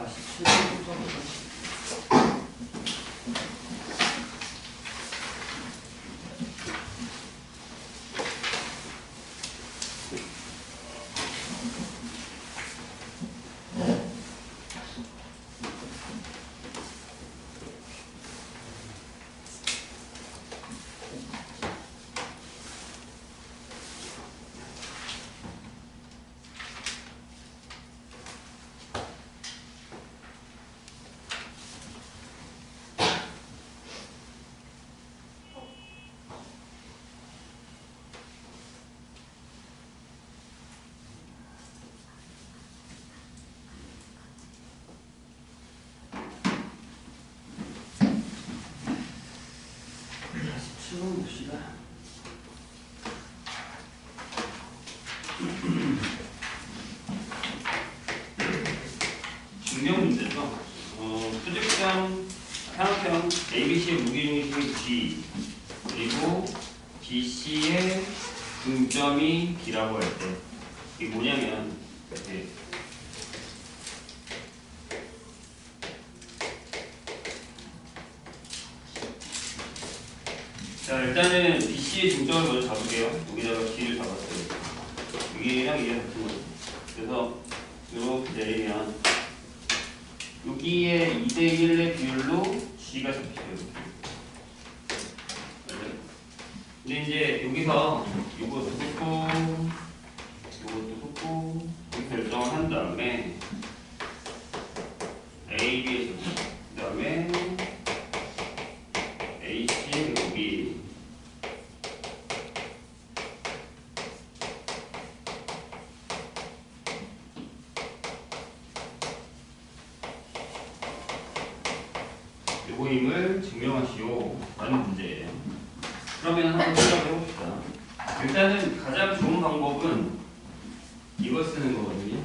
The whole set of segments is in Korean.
47번 써볼까? 봅시다. 중명 문제죠. 수직점 삼각형 ABC의 무게중심이 G 그리고 BC의 중점이 D라고 할 때 이게 뭐냐면 이렇게 자, 일단은 BC의 중점을 먼저 잡을게요. 여기다가 D를 잡았어요. 여기랑 이게 같은 거죠. 그래서 이렇게 내리면 여기에 2대1의 비율로 G가 잡히죠. 근데 이제 여기서 이것도 긋고 이것도 긋고 이렇게 결정을 한 다음에 A, B의 제곱 그 다음에 AC의 제곱이 요거임을 증명하시오 라는 문제예요. 그러면 한번 시작해 봅시다. 일단은 가장 좋은 방법은 이걸 쓰는 거거든요.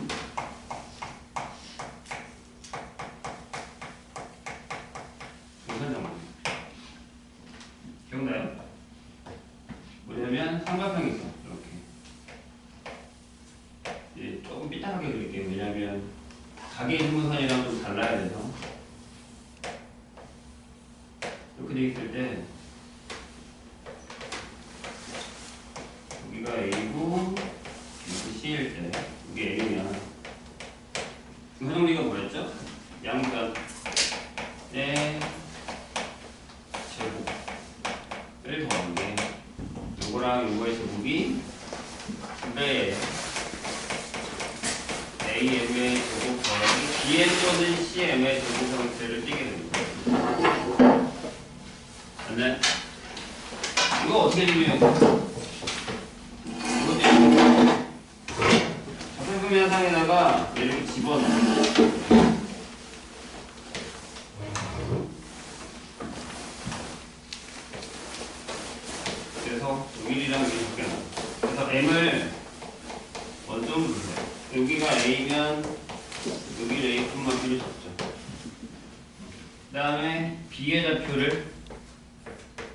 분산정리. 기억나요? 뭐냐면 삼각형이 있어. 이렇게. 이제 조금 삐딱하게 그릴게요. 왜냐면 각의 인문선이랑 좀 달라야 돼서. 이렇게 돼 있을 때 여기가 A고 여기 C일 때 여기 A면 분산정리가 뭐였죠? 양변의 제곱을 더하는데 요거랑 요거의 제곱이 2배의 AM의 제곱 더하기 BM 또는 CM의 제곱 형태를 띄게 됩니다. 맞나요? 이거 어떻게 증명해요? 자폐분명 현상에다가 얘를 집어넣어요. 그래서 여기랑 여기 바뀌어요. 그래서 M을 먼저 누르세요. 여기가 A면 여기를 A, B를 잡죠. 그 다음에 B의 좌표를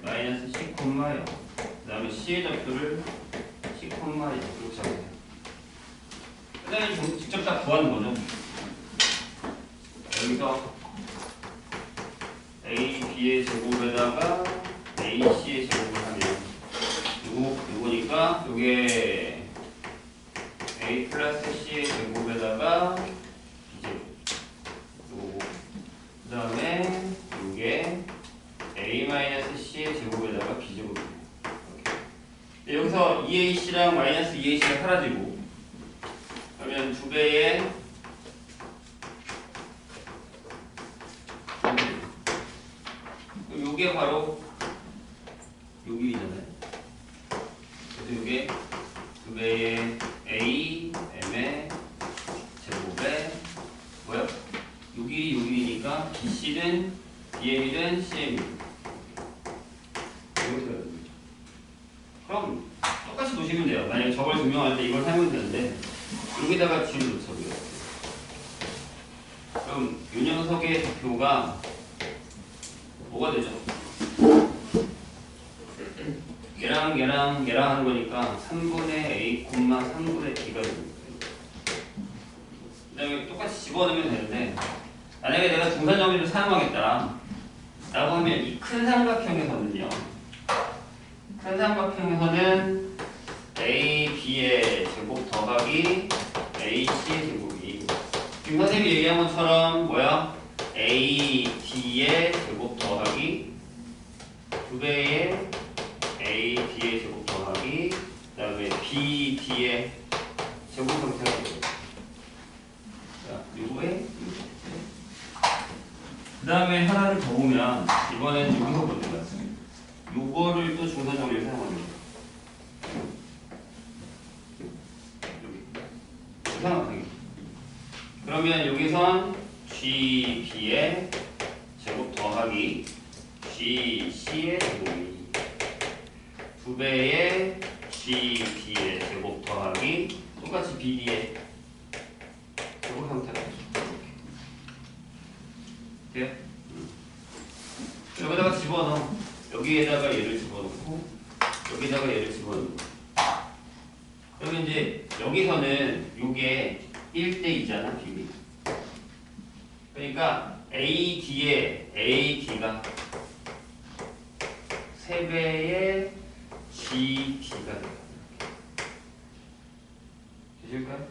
마이너스 C, 0. 그 다음에 C의 좌표를 C, 이렇게 잡으세요. 그 다음에 직접 다 구하는 거죠. 여기서 A, B의 제곱에다가 A, C의 제곱을 하면 요거니까 요게 A 플러스 C의 제곱에다가 B제곱 요거 그 다음에 요게 A 마이너스 C의 제곱에다가 B제곱이에요. 여기서 2AC랑 마이너스 2AC가 사라지고 그러면 2배의 요게 바로 여기잖아요. 그래서 요게 2배의 A, M의 제곱에 뭐야? 여기니까 BC든 BM이든 CM이든 그럼 똑같이 놓으시면 돼요. 만약에 저걸 증명할 때 이걸 사용하면 되는데 여기다가 G를 놓쳐줘요. 그럼 이 녀석의 대표가 뭐가 되죠? 얘랑 하는 거니까 3분의 A, 3분의 B가 됩니다. 그 다음에 똑같이 집어넣으면 되는데 만약에 내가 중산 정리를 사용하겠다 라고 하면 이 큰 삼각형에서는요, 큰 삼각형에서는 AB의 제곱 더하기 AC의 제곱이 지금 선생님이 얘기한 것처럼 뭐야? AD의 제곱 더하기 2배의 AD의 제곱 더하기 그 다음에 BD의 제곱 형태가 되죠. 자, 요거에 그 다음에 하나를 더 보면 이번엔 여기서 보는 것 같습니다. 요거를 또 중산 정리를 사용합니다. 여기 삼각형이. 그러면 여기선 GB의 제곱 더하기 GC의 제곱이 2배의 GD의 제곱 더하기 똑같이 BD의 제곱 형태가 되죠. 돼요? 여기다가 집어넣어. 여기에다가 얘를 집어넣고 여기다가 얘를 집어넣고. 그러면 이제 여기서는 요게 1대2잖아, 비비. 그러니까 AD에 AD가 3배의 GD가 돼요. 되실까요?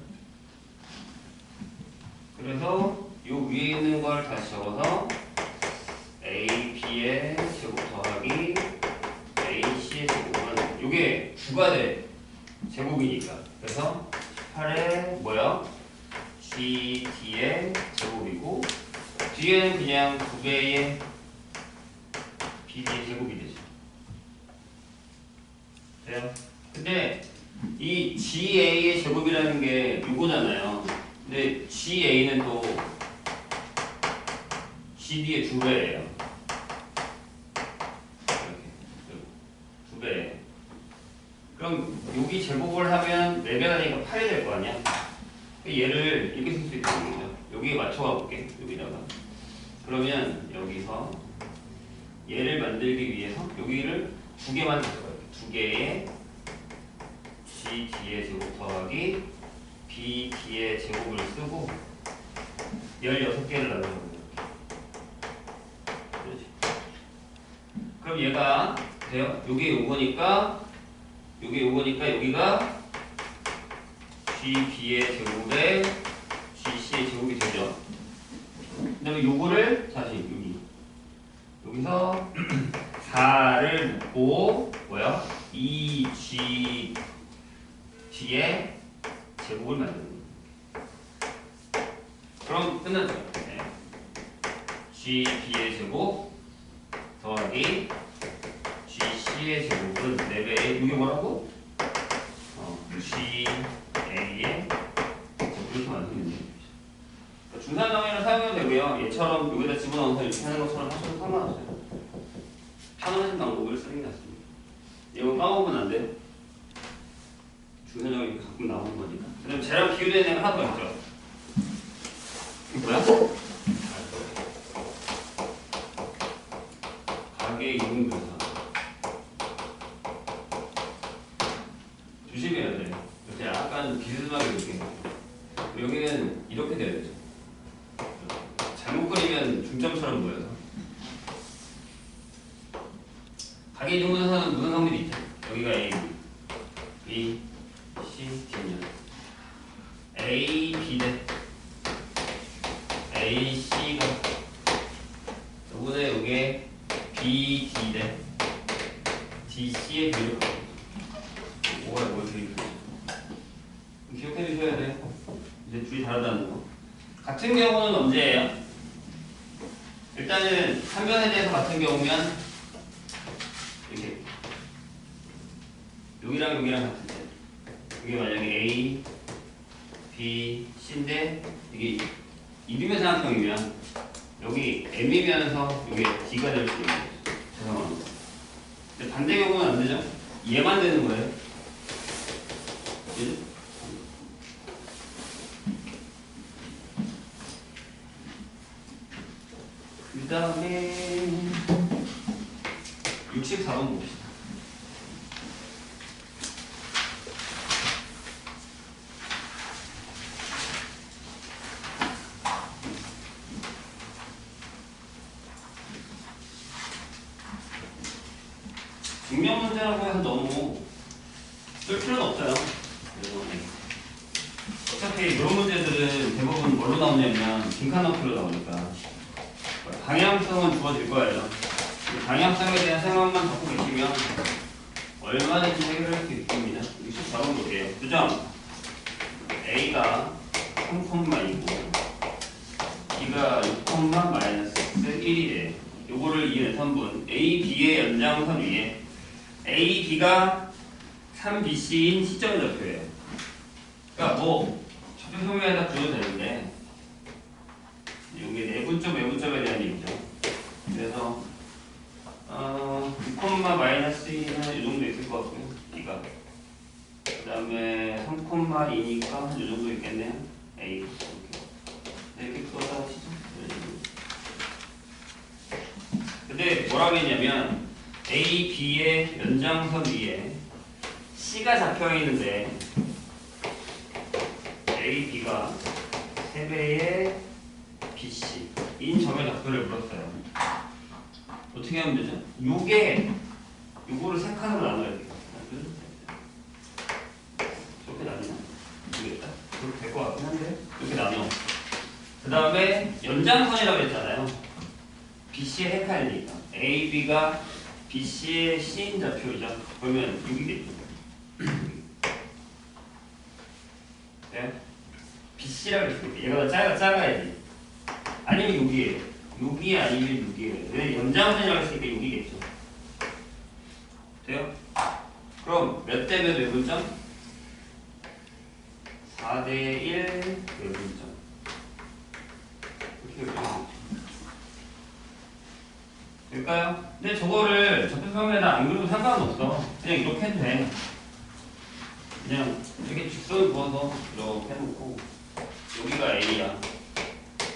그래서 요 위에 있는 걸 다시 적어서 AB의 제곱 더하기 AC의 제곱은 요게 주가 돼. 제곱이니까. 그래서 18의 뭐야? GD의 제곱이고 뒤에는 그냥 2배의 BD의 제곱이 되죠. 돼요? 근데 이 GA의 제곱이라는 게 요거잖아요. 근데 GA는 또 GD의 2배예요. 이렇게 2배. 그럼 여기 제곱을 하면 4배가 되니까 8이 될 거 아니야? 얘를 이렇게 쓸 수 있다는 거죠. 여기에 맞춰가 볼게. 여기다가. 그러면 여기서 얘를 만들기 위해서 여기를 2개만 가져가요. 2개의 GD의 제곱 더하기 BD의 제곱을 쓰고 16개를 나눠요. 그럼 얘가 돼요? 요게 요거니까 여기가 GB의 제곱에 GC의 제곱이 되죠. 그 다음에 요거를 다시 여기서 4를 놓고 뭐야? 2GD의 제곱을 만드는 거예요. 그럼 끝났죠? 네. GB의 제곱 더하기 GC의 제곱은 4배의 이게 뭐라고? GA의 이렇게 만들면 돼요. 중산 정의를 사용해도 되고요. 얘처럼 여기다 집어넣어서 이렇게 하는 것처럼 하셔도 상관없어요. 편안한 방법을 쓰는 게 낫습니다. 이거 까먹으면 안 돼요. 중산 정의 이렇게 가끔 나오는 거니까. 그다음 쟤랑 비교되는 애가 하나 더 있죠. 이게 뭐야? 가계 이등분사. 조심해야 돼. 이렇게 약간 비스듬하게 이렇게. 여기는 이렇게 돼야 되죠. 잘못 그리면 중점처럼 보여서. 가계 이등분사는 무슨 확률이 있죠? 여기가 A, B, C, D면 A, B 대 A, C가 요거는 요게 B, D 대 D, C의 비율을 뭐가 뭘 비율을 기억해 주셔야 돼요. 이제 둘이 다르다는 거. 같은 경우는 언제예요? 일단은 한 면에 대해서 같은 경우면 이렇게 여기랑 같은 때 이게 만약에 A, B, C인데 이게 이등변 삼각형이면 여기 M이면서 이게 D가 될 수 있는 거죠. 죄송합니다. 근데 반대 경우는 안 되죠? 얘만 되는 거예요. 그죠? 그 다음에 64번 봅시다. 증명 문제라고 해서 너무 쓸 필요는 없어요. 그래서 어차피 이런 문제들은 대부분 뭘로 나오냐면 빈칸 넣기로 나오니까 방향성은 주어질 거예요. 방향성에 대한 생각만 갖고 계시면 얼마든지 해결할 수 있습니다. 64번 볼게요. 두점 A가 3,2고 B가 6,-1이래. 요거를 이해한 선분 A, B의 연장선 위에 A, B가 3BC인 시점의 좌표예요. 그러니까 뭐 좌표 표면에다 그려도 되는데 이게 내분점, 외분점에 대한 얘기죠. 그래서 6,-1은 이 정도 있을 것 같고요. B가 그 다음에 3,2니까 이 정도 있겠네요. A 이렇게 써서 시죠. 근데 뭐라고 했냐면 A, B의 연장선 위에 C가 잡혀 있는데 A, B가 3배의 BC인 점의 좌표를 물었어요. 어떻게 하면 되죠? 요거를 3칸으로 나눠야 돼요. 저렇게 나누나? 모르겠다. 그렇게 될 것 같긴 한데 이렇게 나눠. 그 다음에 연장선이라고 했잖아요. BC의 헷갈리니까 A, B가 BC의 C인 좌표이죠. 그러면 6이겠죠. 네? BC라고 했을 때 얘가 더 작아야지. 아니면 6이에요. 6이 아니면 6이에요. 왜 연장선이라고 했으니까 6이겠죠. 돼요? 그럼 몇 대 몇 외분점? 4대 1 외분점. 이렇게 외분점. 될까요? 근데 저거를 좌표평면에다 안 그려도 상관은 없어. 그냥 이렇게 해도 돼. 그냥 이렇게 직선을 부어서 이렇게 해놓고 여기가 A야.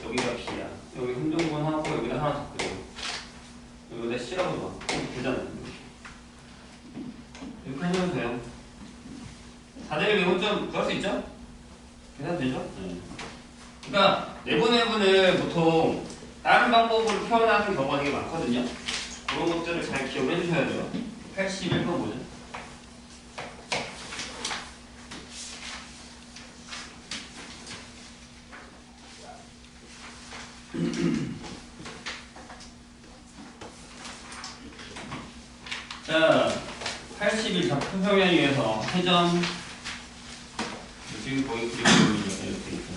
여기가 B야. 여기 행정분 하고 여기다 하나 더 그려. 여기다 C라고 봐. 되잖아요. 이렇게 해도 돼요. 4대 1 외분점 구할 수 있죠? 계산되죠? 네. 그러니까 내분을 보통 다른 방법으로 표현하는 경우가 되게 많거든요. 그런 것들을 잘 기억해 주셔야 돼요. 81번 보죠. 자, 81 좌표평면 위에서 회전 지금 거의 그리고 있는 이렇게 있죠.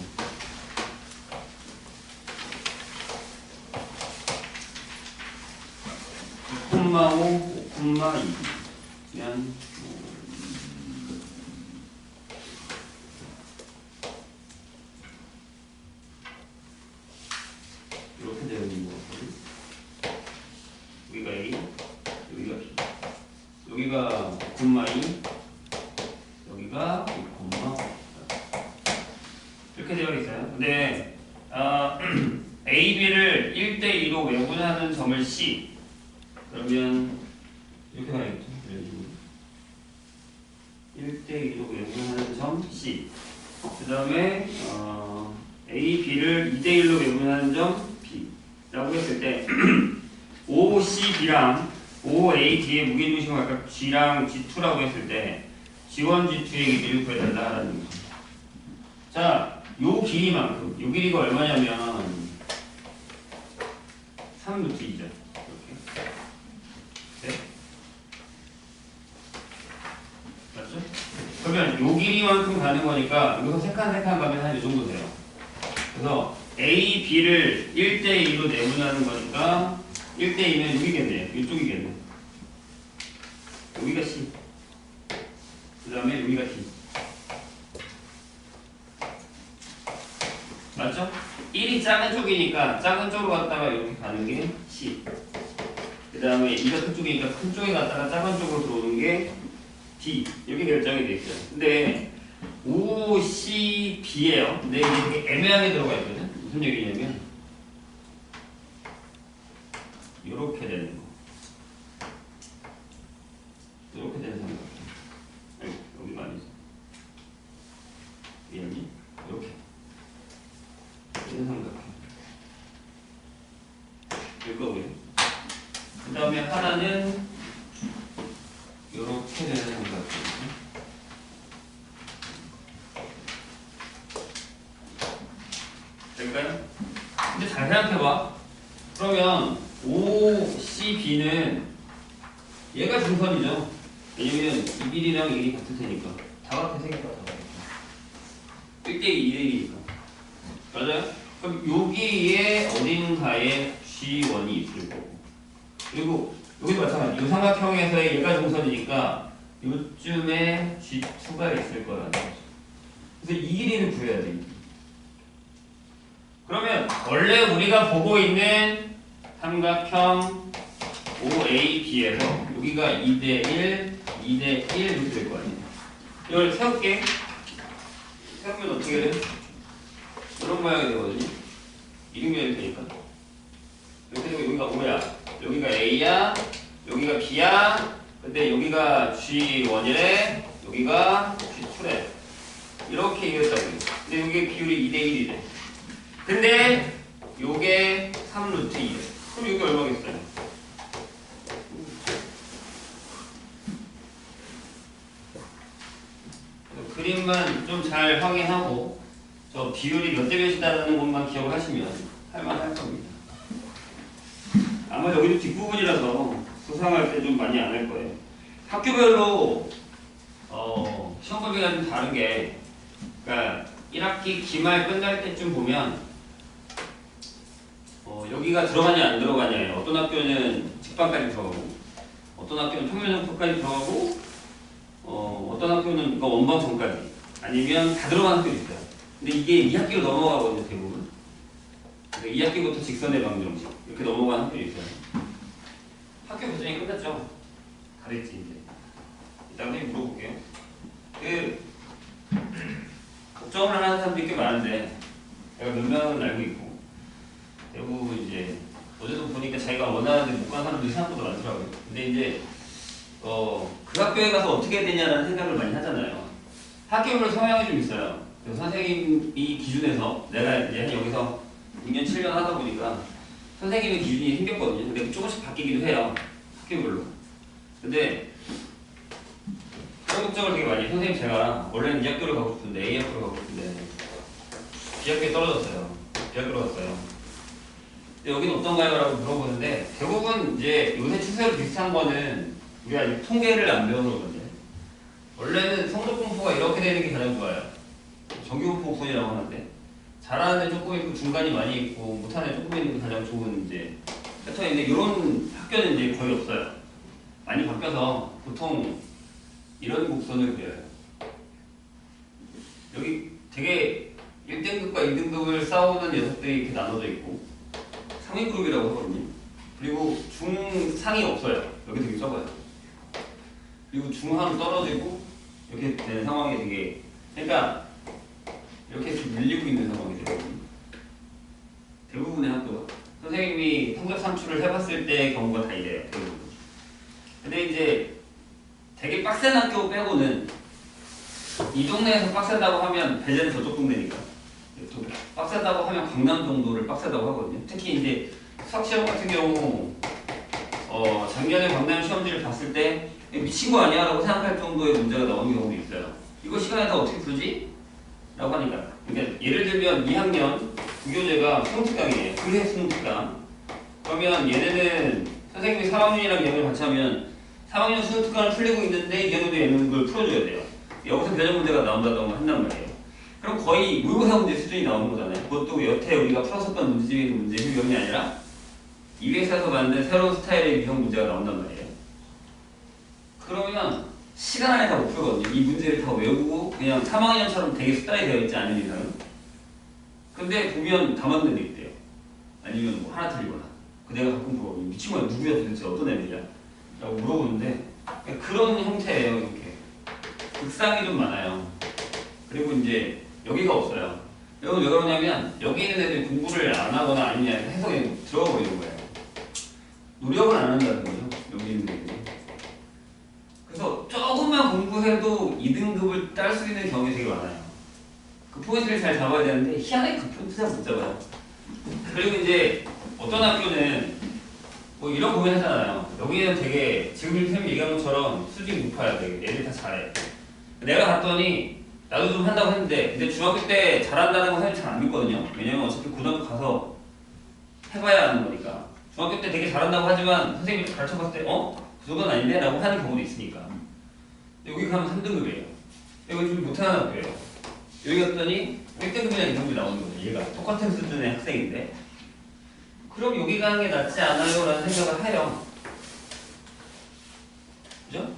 5,5, 5,2 그냥 이렇게 되어 있는 거거든요. 여기가 A, 여기가 B, 여기가 5,2, 여기가 6,5 이렇게 되어 있어요. 근데 A, B를 1대2로 외분하는 점을 C 그러면 이렇게 가야겠죠. 1대2로 외분하는 점 C 그 다음에 A, B를 2대1로 외분하는 점 B 라고 했을 때 O, C, B랑 O, A, D의 무게중심을 각각 G랑 G2라고 했을 때 G1, G2의 길이를 구해달라는 거죠. 자, 요 길이만큼 요 길이가 얼마냐면 3루트이죠. 이렇게. 네? 맞죠? 그러면 요 길이만큼 가는 거니까 여기서 세 칸 가면 한 이 정도 돼요. 그래서 A, B를 1대2로 내분하는 거니까 1대2면 여기겠네요. 이쪽이겠네. 여기가 C. 그 다음에 여기가 D. 맞죠? 1이 작은 쪽이니까 작은 쪽으로 갔다가 이렇게 가는 게 C. 그 다음에 2가 큰 쪽이니까 큰 쪽에 갔다가 작은 쪽으로 들어오는 게 D. 이렇게 결정이 되어 있어요. 근데 O, C, B예요. 근데 이게 되게 애매하게 들어가 있거든. 무슨 얘기냐면 이렇게 되는 거. 이렇게 되는 삼각형. 아이고, 여기가 아니죠. 미안해. 이렇게. 되는 삼각형. 이거고요. 그 다음에 하나는 될까요? 근데 잘 생각해봐. 그러면 OCB는 얘가 중선이죠. 왜냐면 이 길이랑 이 길이 같을 테니까. 다 같아 생겼다. 1대2, 2대1이니까. 맞아요? 그럼 여기에 어딘가에 G1이 있을 거고. 그리고 여기도 마찬가지. 이 삼각형에서의 얘가 중선이니까 요쯤에 G2가 있을 거라는 거죠. 그래서 이 길이는 구해야 돼. 그러면 원래 우리가 보고 있는 삼각형 OAB에서 여기가 2대1, 2대1 이렇게 될 거 아니에요. 이걸 세울게. 세우면 어떻게 돼? 이런 모양이 되거든요. 이등변이 되니까. 이렇게 되고 여기가 O야. 여기가 A야. 여기가 B야. 근데 여기가 G1이래. 여기가 G2래. 이렇게 이겼다고요. 근데 여기 비율이 2대1이래. 근데 요게 3루트 2래. 그럼 여기 얼마겠어요? 그림만 좀 잘 확인하고 저 비율이 몇 대 몇이다라는 것만 기억을 하시면 할만할 겁니다. 아마 여기도 뒷부분이라서 수상할 때 좀 많이 안 할 거예요. 학교별로 시험 범위가 좀 다른 게, 그러니까 1학기 기말 끝날 때쯤 보면 여기가 들어가냐 안 들어가냐예요. 어떤 학교는 직방까지 들어가고, 어떤 학교는 평면정표까지 들어가고, 어떤 학교는 그러니까 원방정까지, 아니면 다 들어가는 학교도 있어요. 근데 이게 2학기로 넘어가거든요, 대부분. 그러니까 2학기부터 직선의 방정식 이렇게 넘어가는 학교도 있어요. 학교 과정이 끝났죠? 다 됐지 이제. 일단 선생님 물어볼게요. 걱정을 하는 사람들이 꽤 많은데 제가 몇 명은 알고 있고, 대부분 이제 어제도 보니까 자기가 원하는데 못 간 사람들이 생각보다 많더라고요. 근데 이제 그 학교에 가서 어떻게 해야 되냐라는 생각을 많이 하잖아요. 학교별 성향이 좀 있어요. 그래서 선생님이 기준에서 내가 이제 여기서 6년 7년 하다 보니까 선생님의 기준이 생겼거든요. 근데 조금씩 바뀌기도 해요. 학교별로. 근데 그런 걱정을 되게 많이 해요. 선생님 제가 원래는 이 학교를 가고 싶은데 A 학교를 가고 싶은데 B 학교에 떨어졌어요. B 학교로 갔어요. 근데 여기는 어떤가요? 라고 물어보는데 대부분 이제 요새 추세로 비슷한 거는 우리가 아직 통계를 안 배워서 그런데 원래는 성적 분포가 이렇게 되는 게 가장 좋아요. 정규 분포 우선이라고 하는데 잘하는 애 조금 있고 중간이 많이 있고 못하는 애 조금 있는 게 가장 좋은 이제 패턴인데 이런 학교는 이제 거의 없어요. 많이 바뀌어서 보통 이런 곡선을 그려요. 여기 되게 1등급과 2등급을 싸우는 녀석들이 이렇게 나눠져 있고 상위 그룹이라고 하거든요. 그리고 중상이 없어요. 여기 되게 적어요. 그리고 중하로 떨어지고 이렇게 되는 상황이 되게, 그러니까 이렇게 밀리고 있는 상황이 되거든요. 대부분의 학교가 선생님이 성적 산출을 해봤을 때의 경우가 다 이래요. 대부분. 근데 이제 되게 빡센 학교 빼고는 이 동네에서 빡세다고 하면 배제는 저쪽 동네니까 또 빡세다고 하면 강남 정도를 빡세다고 하거든요. 특히 이제 수학시험 같은 경우 작년에 강남 시험지를 봤을 때 미친 거 아니야? 라고 생각할 정도의 문제가 나오는 경우도 있어요. 이거 시간에 다 어떻게 풀지? 라고 하니까. 그러니까 예를 들면 2학년 부교재가 수능특강이에요. 그해 수능특강. 그러면 얘네는 선생님이 3학년이랑 얘네를 같이 하면 3학년 수능특강을 풀리고 있는데 얘네도 얘는 그걸 풀어줘야 돼요. 여기서 변형 문제가 나온다던가 한단 말이에요. 그럼 거의 모의고사 문제 수준이 나오는 거잖아요. 그것도 여태 우리가 풀었었던 문제집에서 문제 유형이 아니라 EBS에서 만든 새로운 스타일의 유형 문제가 나온단 말이에요. 그러면 시간 안에 다 못 풀거든요. 이 문제를 다 외우고 그냥 3학년처럼 되게 수다리 되어 있지 않은 이상은. 근데 보면 다 맞는 애 있대요. 아니면 뭐 하나 틀리거나. 내가 가끔 보고 미친 거야 누구야 도대체 어떤 애들이야? 라고 물어보는데 그런 형태예요. 이렇게 극상이 좀 많아요. 그리고 이제 여기가 없어요. 이건 왜 그러냐면 여기 있는 애들이 공부를 안 하거나 아니면 해석에 들어가 버리는 거예요. 노력을 안 한다는 거죠. 여기 있는 애들이. 그래서 조금만 공부해도 2등급을 딸 수 있는 경우가 되게 많아요. 그 포인트를 잘 잡아야 되는데 희한하게 그 포인트 잘 못 잡아요. 그리고 이제 어떤 학교는 뭐 이런 고민 하잖아요. 여기는 되게 지금 선생님 얘기한 것처럼 수준이 높아요. 되게 애들이 다 잘해. 내가 갔더니 나도 좀 한다고 했는데 근데 중학교 때 잘한다는 건 사실 잘 안 믿거든요. 왜냐면 어차피 고등학교 가서 해봐야 하는 거니까. 중학교 때 되게 잘한다고 하지만 선생님이 가르쳐봤을 때 그 정도는 아닌데? 라고 하는 경우도 있으니까. 여기 가면 3등급이에요. 여기 좀 못하는 학교예요. 여기 갔더니 1등급이나 2등급이 나오는 거죠. 얘가 똑같은 수준의 학생인데 그럼 여기 가는 게 낫지 않아요? 라는 생각을 해요. 그죠?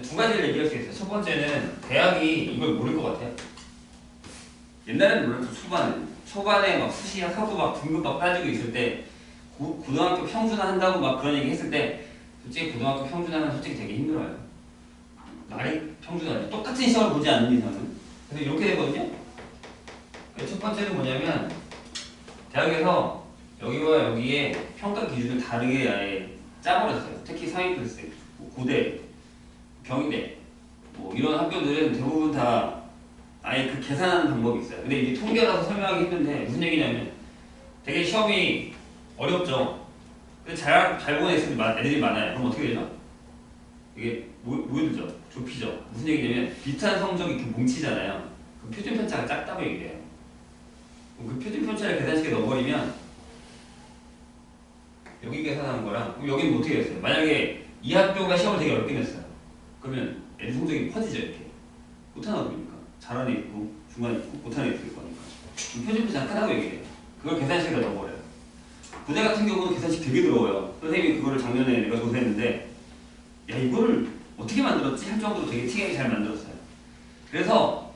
두 가지를 얘기할 수 있어요. 첫 번째는 대학이 이걸 모를 것 같아요. 옛날에는 몰랐죠. 초반에 막 수시야 사고 막 등급 막 따지고 있을 때 고등학교 평준화 한다고 막 그런 얘기 했을 때 솔직히 고등학교 평준화는 솔직히 되게 힘들어요. 말이 평준화죠. 똑같은 시험을 보지 않는 이상은. 그래서 이렇게 되거든요. 첫 번째는 뭐냐면 대학에서 여기와 여기에 평가 기준을 다르게 아예 짜버렸어요. 특히 상위 클래스, 고대, 경희대 뭐 이런 학교들은 대부분 다 아예 그 계산하는 방법이 있어요. 근데 이게 통계라서 설명하기 힘든데 무슨 얘기냐면 되게 시험이 어렵죠. 근데 잘 보는 애들이 많아요. 그럼 어떻게 되죠? 이게 모여들죠. 좁히죠. 무슨 얘기냐면 비슷한 성적이 이렇게 뭉치잖아요. 그럼 표준 편차가 작다고 얘기해요. 그 표준 편차를 계산식에 넣어버리면 여기 계산하는 거랑 여기는 어떻게 했어요? 만약에 이 학교가 시험을 되게 어렵게 냈어요. 그러면 애들 성적이 퍼지죠. 이렇게. 못하는 학교니까. 잘하는 애 있고 중간에 있고 못하는 애 있을 거니까. 표준 편차가 크다고 얘기해요. 그걸 계산식에 넣어버려요. 고대 같은 경우는 계산식 되게 더러워요. 선생님이 그거를 작년에 내가 조사했는데 야 이거를 어떻게 만들었지? 할 정도로 되게 특이하게 잘 만들었어요. 그래서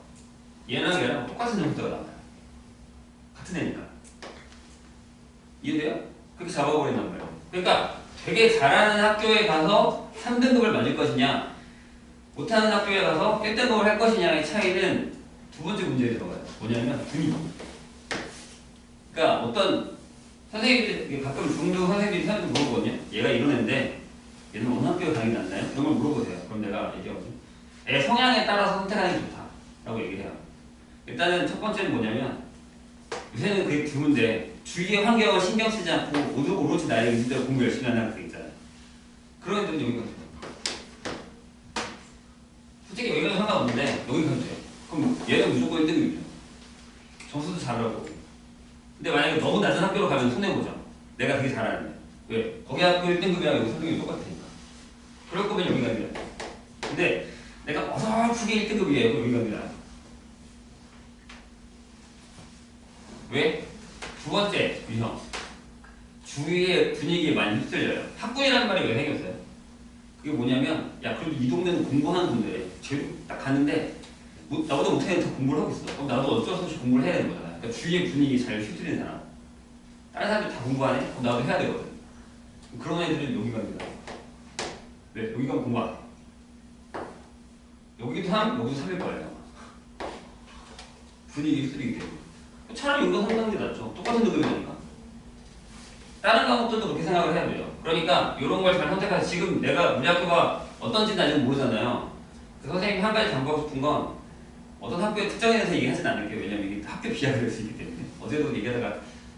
얘랑 똑같은 점수가 나와요. 같은 애니까. 이해돼요? 그렇게 잡아버린단 말이에요. 그러니까 되게 잘하는 학교에 가서 3등급을 맞을 것이냐 못하는 학교에 가서 1등급을 할 것이냐의 차이는 두 번째 문제에 들어가요. 뭐냐면 분위기. 그러니까 어떤 선생님들이 가끔 중등 선생님들이 사람들 물어보거든요. 얘가 이런 애인데 얘는 어느 학교에 다니는 게 낫나요? 그런 걸 물어보세요. 그럼 내가 얘기하거든요. 애 성향에 따라서 선택하는 게 좋다 라고 얘기를 해요. 일단은 첫 번째는 뭐냐면 요새는 그게 드문데 주위의 환경을 신경 쓰지 않고 오로지 나의 의지대로 공부 열심히 하는 학생 있잖아요. 그런 애들은 여기 가도 돼요. 솔직히 여기 가도 상관없는데 여기 가도 돼요. 그럼 얘는 무조건 1등급이죠. 점수도 잘하고. 근데 만약에 너무 낮은 학교로 가면 손해보죠. 내가 되게 잘하는데. 왜? 거기 학교 1등급이랑 여기 3등급이 똑같으니까. 그럴 거면 여기 가는 게 나아요. 근데 내가 어설프게 1등급이에요. 그럼 여기 가는 게 나아요. 왜? 두 번째 유형. 주위의 분위기에 많이 휩쓸려요. 학군이라는 말이 왜 생겼어요? 그게 뭐냐면 야 그래도 이 동네는 공부하는 동네 제일 딱 가는데 나보다 못하는 애들 다 공부를 하고 있어. 그럼 나도 어쩔 수 없이 공부를 해야 되는 거잖아. 그러니까 주위의 분위기 잘 휩쓸리는 사람. 다른 사람들 다 공부하네? 그럼 나도 해야 되거든. 그런 애들은 여기 갑니다. 왜? 여기 가면 공부 안 해. 여기도 3, 여기도 3일 거예요. 분위기 휩쓸리기 때문에. 차라리 여기가 3는 게 낫죠. 똑같은 등급이니까. 다른 과목들도 그렇게 생각을 해야 돼요. 그러니까 이런 걸 잘 선택해서 지금 내가 우리 학교가 어떤지는 아직 모르잖아요. 그 선생님이 한 가지 당부하고 싶은 건 어떤 학교의 특정에 대해서 얘기하진 않을게요. 왜냐면 이게 학교 비하가 될 수 있기 때문에. 어제도 얘기하다가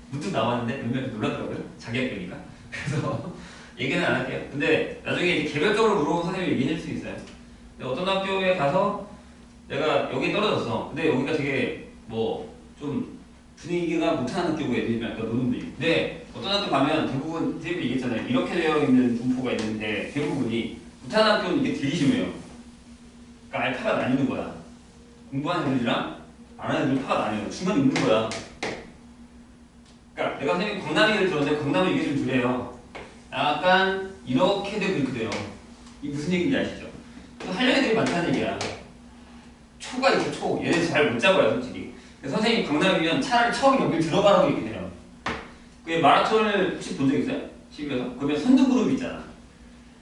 문득 나왔는데 몇 명이 놀라더라고요. 자기 학교니까. 그래서 얘기는 안 할게요. 근데 나중에 이제 개별적으로 물어보면 선생님이 얘기해 줄 수 있어요. 근데 어떤 학교에 가서 내가 여기 떨어졌어. 근데 여기가 되게 뭐 좀 분위기가 못하는 학교고 애들이 약간 노는 분위기. 근데 어떤 학교 가면 대부분 선생님이 얘기했잖아요. 이렇게 되어 있는 분포가 있는데 대부분이 못하는 학교는 이게 되게 심해요. 그러니까 아예 파가 나뉘는 거야. 공부하는 애들이랑 안 하는 애들 파가 나뉘어요. 중간에 있는 거야. 그러니까 내가 선생님 강남 얘기를 들었는데 강남은 이게 좀 그래요. 약간 이렇게 되고 이렇게 돼요. 이게 무슨 얘기인지 아시죠? 하려는 애들이 많다는 얘기야. 초가 있어 초. 얘네 잘 못 잡아요 솔직히. 선생님이 강남이면 차라리 처음에 여기 들어가라고 얘기해요. 그게 마라톤을 혹시 본 적 있어요? 집에서? 그러면 선두그룹 있잖아.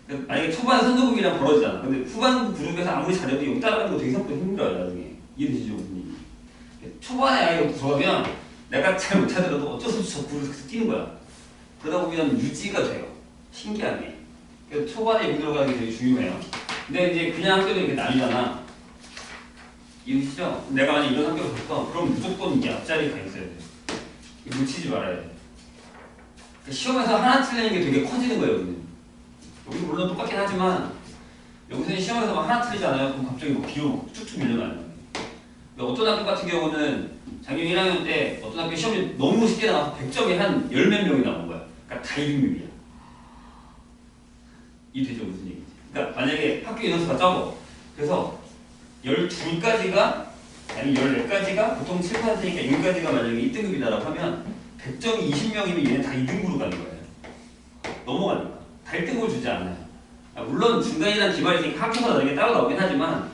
그러니까 만약에 초반 선두그룹이랑 벌어지잖아. 근데 후반 그룹에서 아무리 잘해도 여기 따라가는 거 되게 생각보다 힘들어요 나중에. 이해되시죠? 무슨 얘기? 초반에 아예 여기 들어가면 내가 잘 못하더라도 어쩔 수 없이 저 그룹에서 계속 뛰는 거야. 그러다 보면 유지가 돼요. 신기하게. 그래서 초반에 여기 들어가는 게 되게 중요해요. 근데 이제 그냥 학교도 이렇게 나뉘잖아. 이해되시죠? 내가 만약 이런 학교를 갔어. 그럼 무조건 이게 앞자리에 가 있어야 돼. 놓치지 말아야 돼. 그러니까 시험에서 하나 틀리는 게 되게 커지는 거예요, 여기는. 여기는 물론 똑같긴 하지만 여기서는 시험에서 막 하나 틀리잖아요. 그럼 갑자기 막 뒤로 쭉쭉 밀려나요. 근데 어떤 학교 같은 경우는 작년 1학년 때 어떤 학교 시험이 너무 쉽게 나와서 100점이 한 열 몇 명이 나온 거야. 그러니까 다 2등급이야. 이 되죠 무슨 얘기지? 그러니까 만약에 학교 인원수가 적어. 그래서 12가지가 아니 14가지가 보통 7%니까 6가지가 만약에 1등급이다라고 하면 100점이 20명이면 얘는 다 2등급으로 가는 거예요. 넘어가니까. 다 1등급을 주지 않아요. 물론 중간이란 기말이 있으니까 학교마다 나중에 따로 나오긴 하지만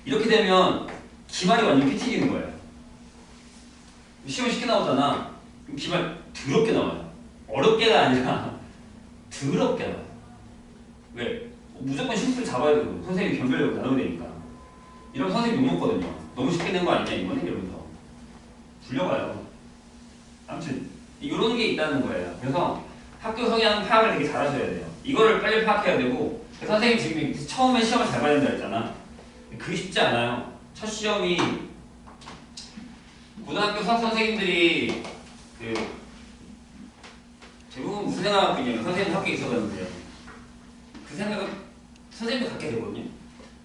이렇게 되면 기말이 완전 삐튀기는 거예요. 시험 쉽게 나오잖아. 그럼 기말 더럽게 나와요. 어렵게가 아니라 더럽게 나와요. 왜? 무조건 실수를 잡아야 되고 선생님이 변별력을 나눠야 되니까. 이러면 선생님이 욕먹거든요. 너무 쉽게 낸 거 아니냐 이번에 이러면서 불려가요. 아무튼 이런 게 있다는 거예요. 그래서 학교 성향 파악을 되게 잘 하셔야 돼요. 이거를 빨리 파악해야 되고 선생님 지금 처음에 시험을 잘 봐야 된다 했잖아. 그게 쉽지 않아요. 첫 시험이 고등학교 수학 선생님들이 대부분 무슨 생각을 갖고 있냐면 선생님 학교에 있어봤는데요. 그 생각을 선생님도 갖게 되거든요.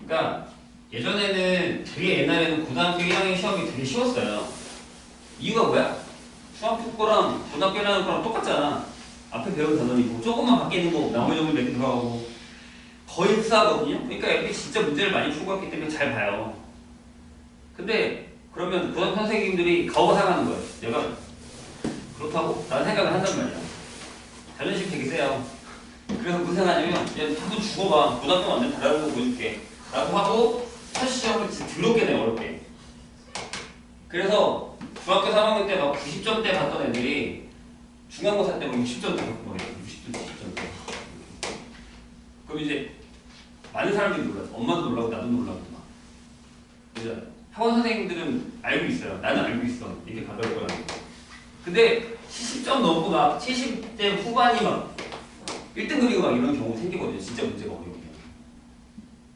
그러니까 예전에는 되게 옛날에는 고등학교 1학년 시험이 되게 쉬웠어요. 이유가 뭐야? 중학교 거랑 고등학교 1학년 거랑 똑같잖아. 앞에 배운 단원이고 조금만 바뀌는 거 나머지 점을 몇 개 들어가고 거의 흡사하거든요. 그러니까 여기 진짜 문제를 많이 풀고 왔기 때문에 잘 봐요. 근데 그러면 고등학교 선생님들이 가오가 상하는 거예요. 내가 그렇다고? 라는 생각을 한단 말이야. 자존심 되게 세요. 그래서 무슨 생각하냐면 야 한번 죽어봐. 고등학교 완전 다른 거 보여줄게. 라고 하고 첫 시험을 진짜 더럽게 내 어렵게. 그래서 중학교 3학년 때 막 90점대 봤던 애들이 중간고사 때 막 60점대 받고 막 60점, 70점대. 그럼 이제 많은 사람들이 놀랐어. 엄마도 놀라고 나도 놀라고 막. 그죠? 학원 선생님들은 알고 있어요. 나는 알고 있어. 이렇게 가까울 거라는 거. 근데 70점 넘고 막 70대 후반이 막 1등급이고 막 이런 경우 생기거든요. 진짜 문제가 어려우면.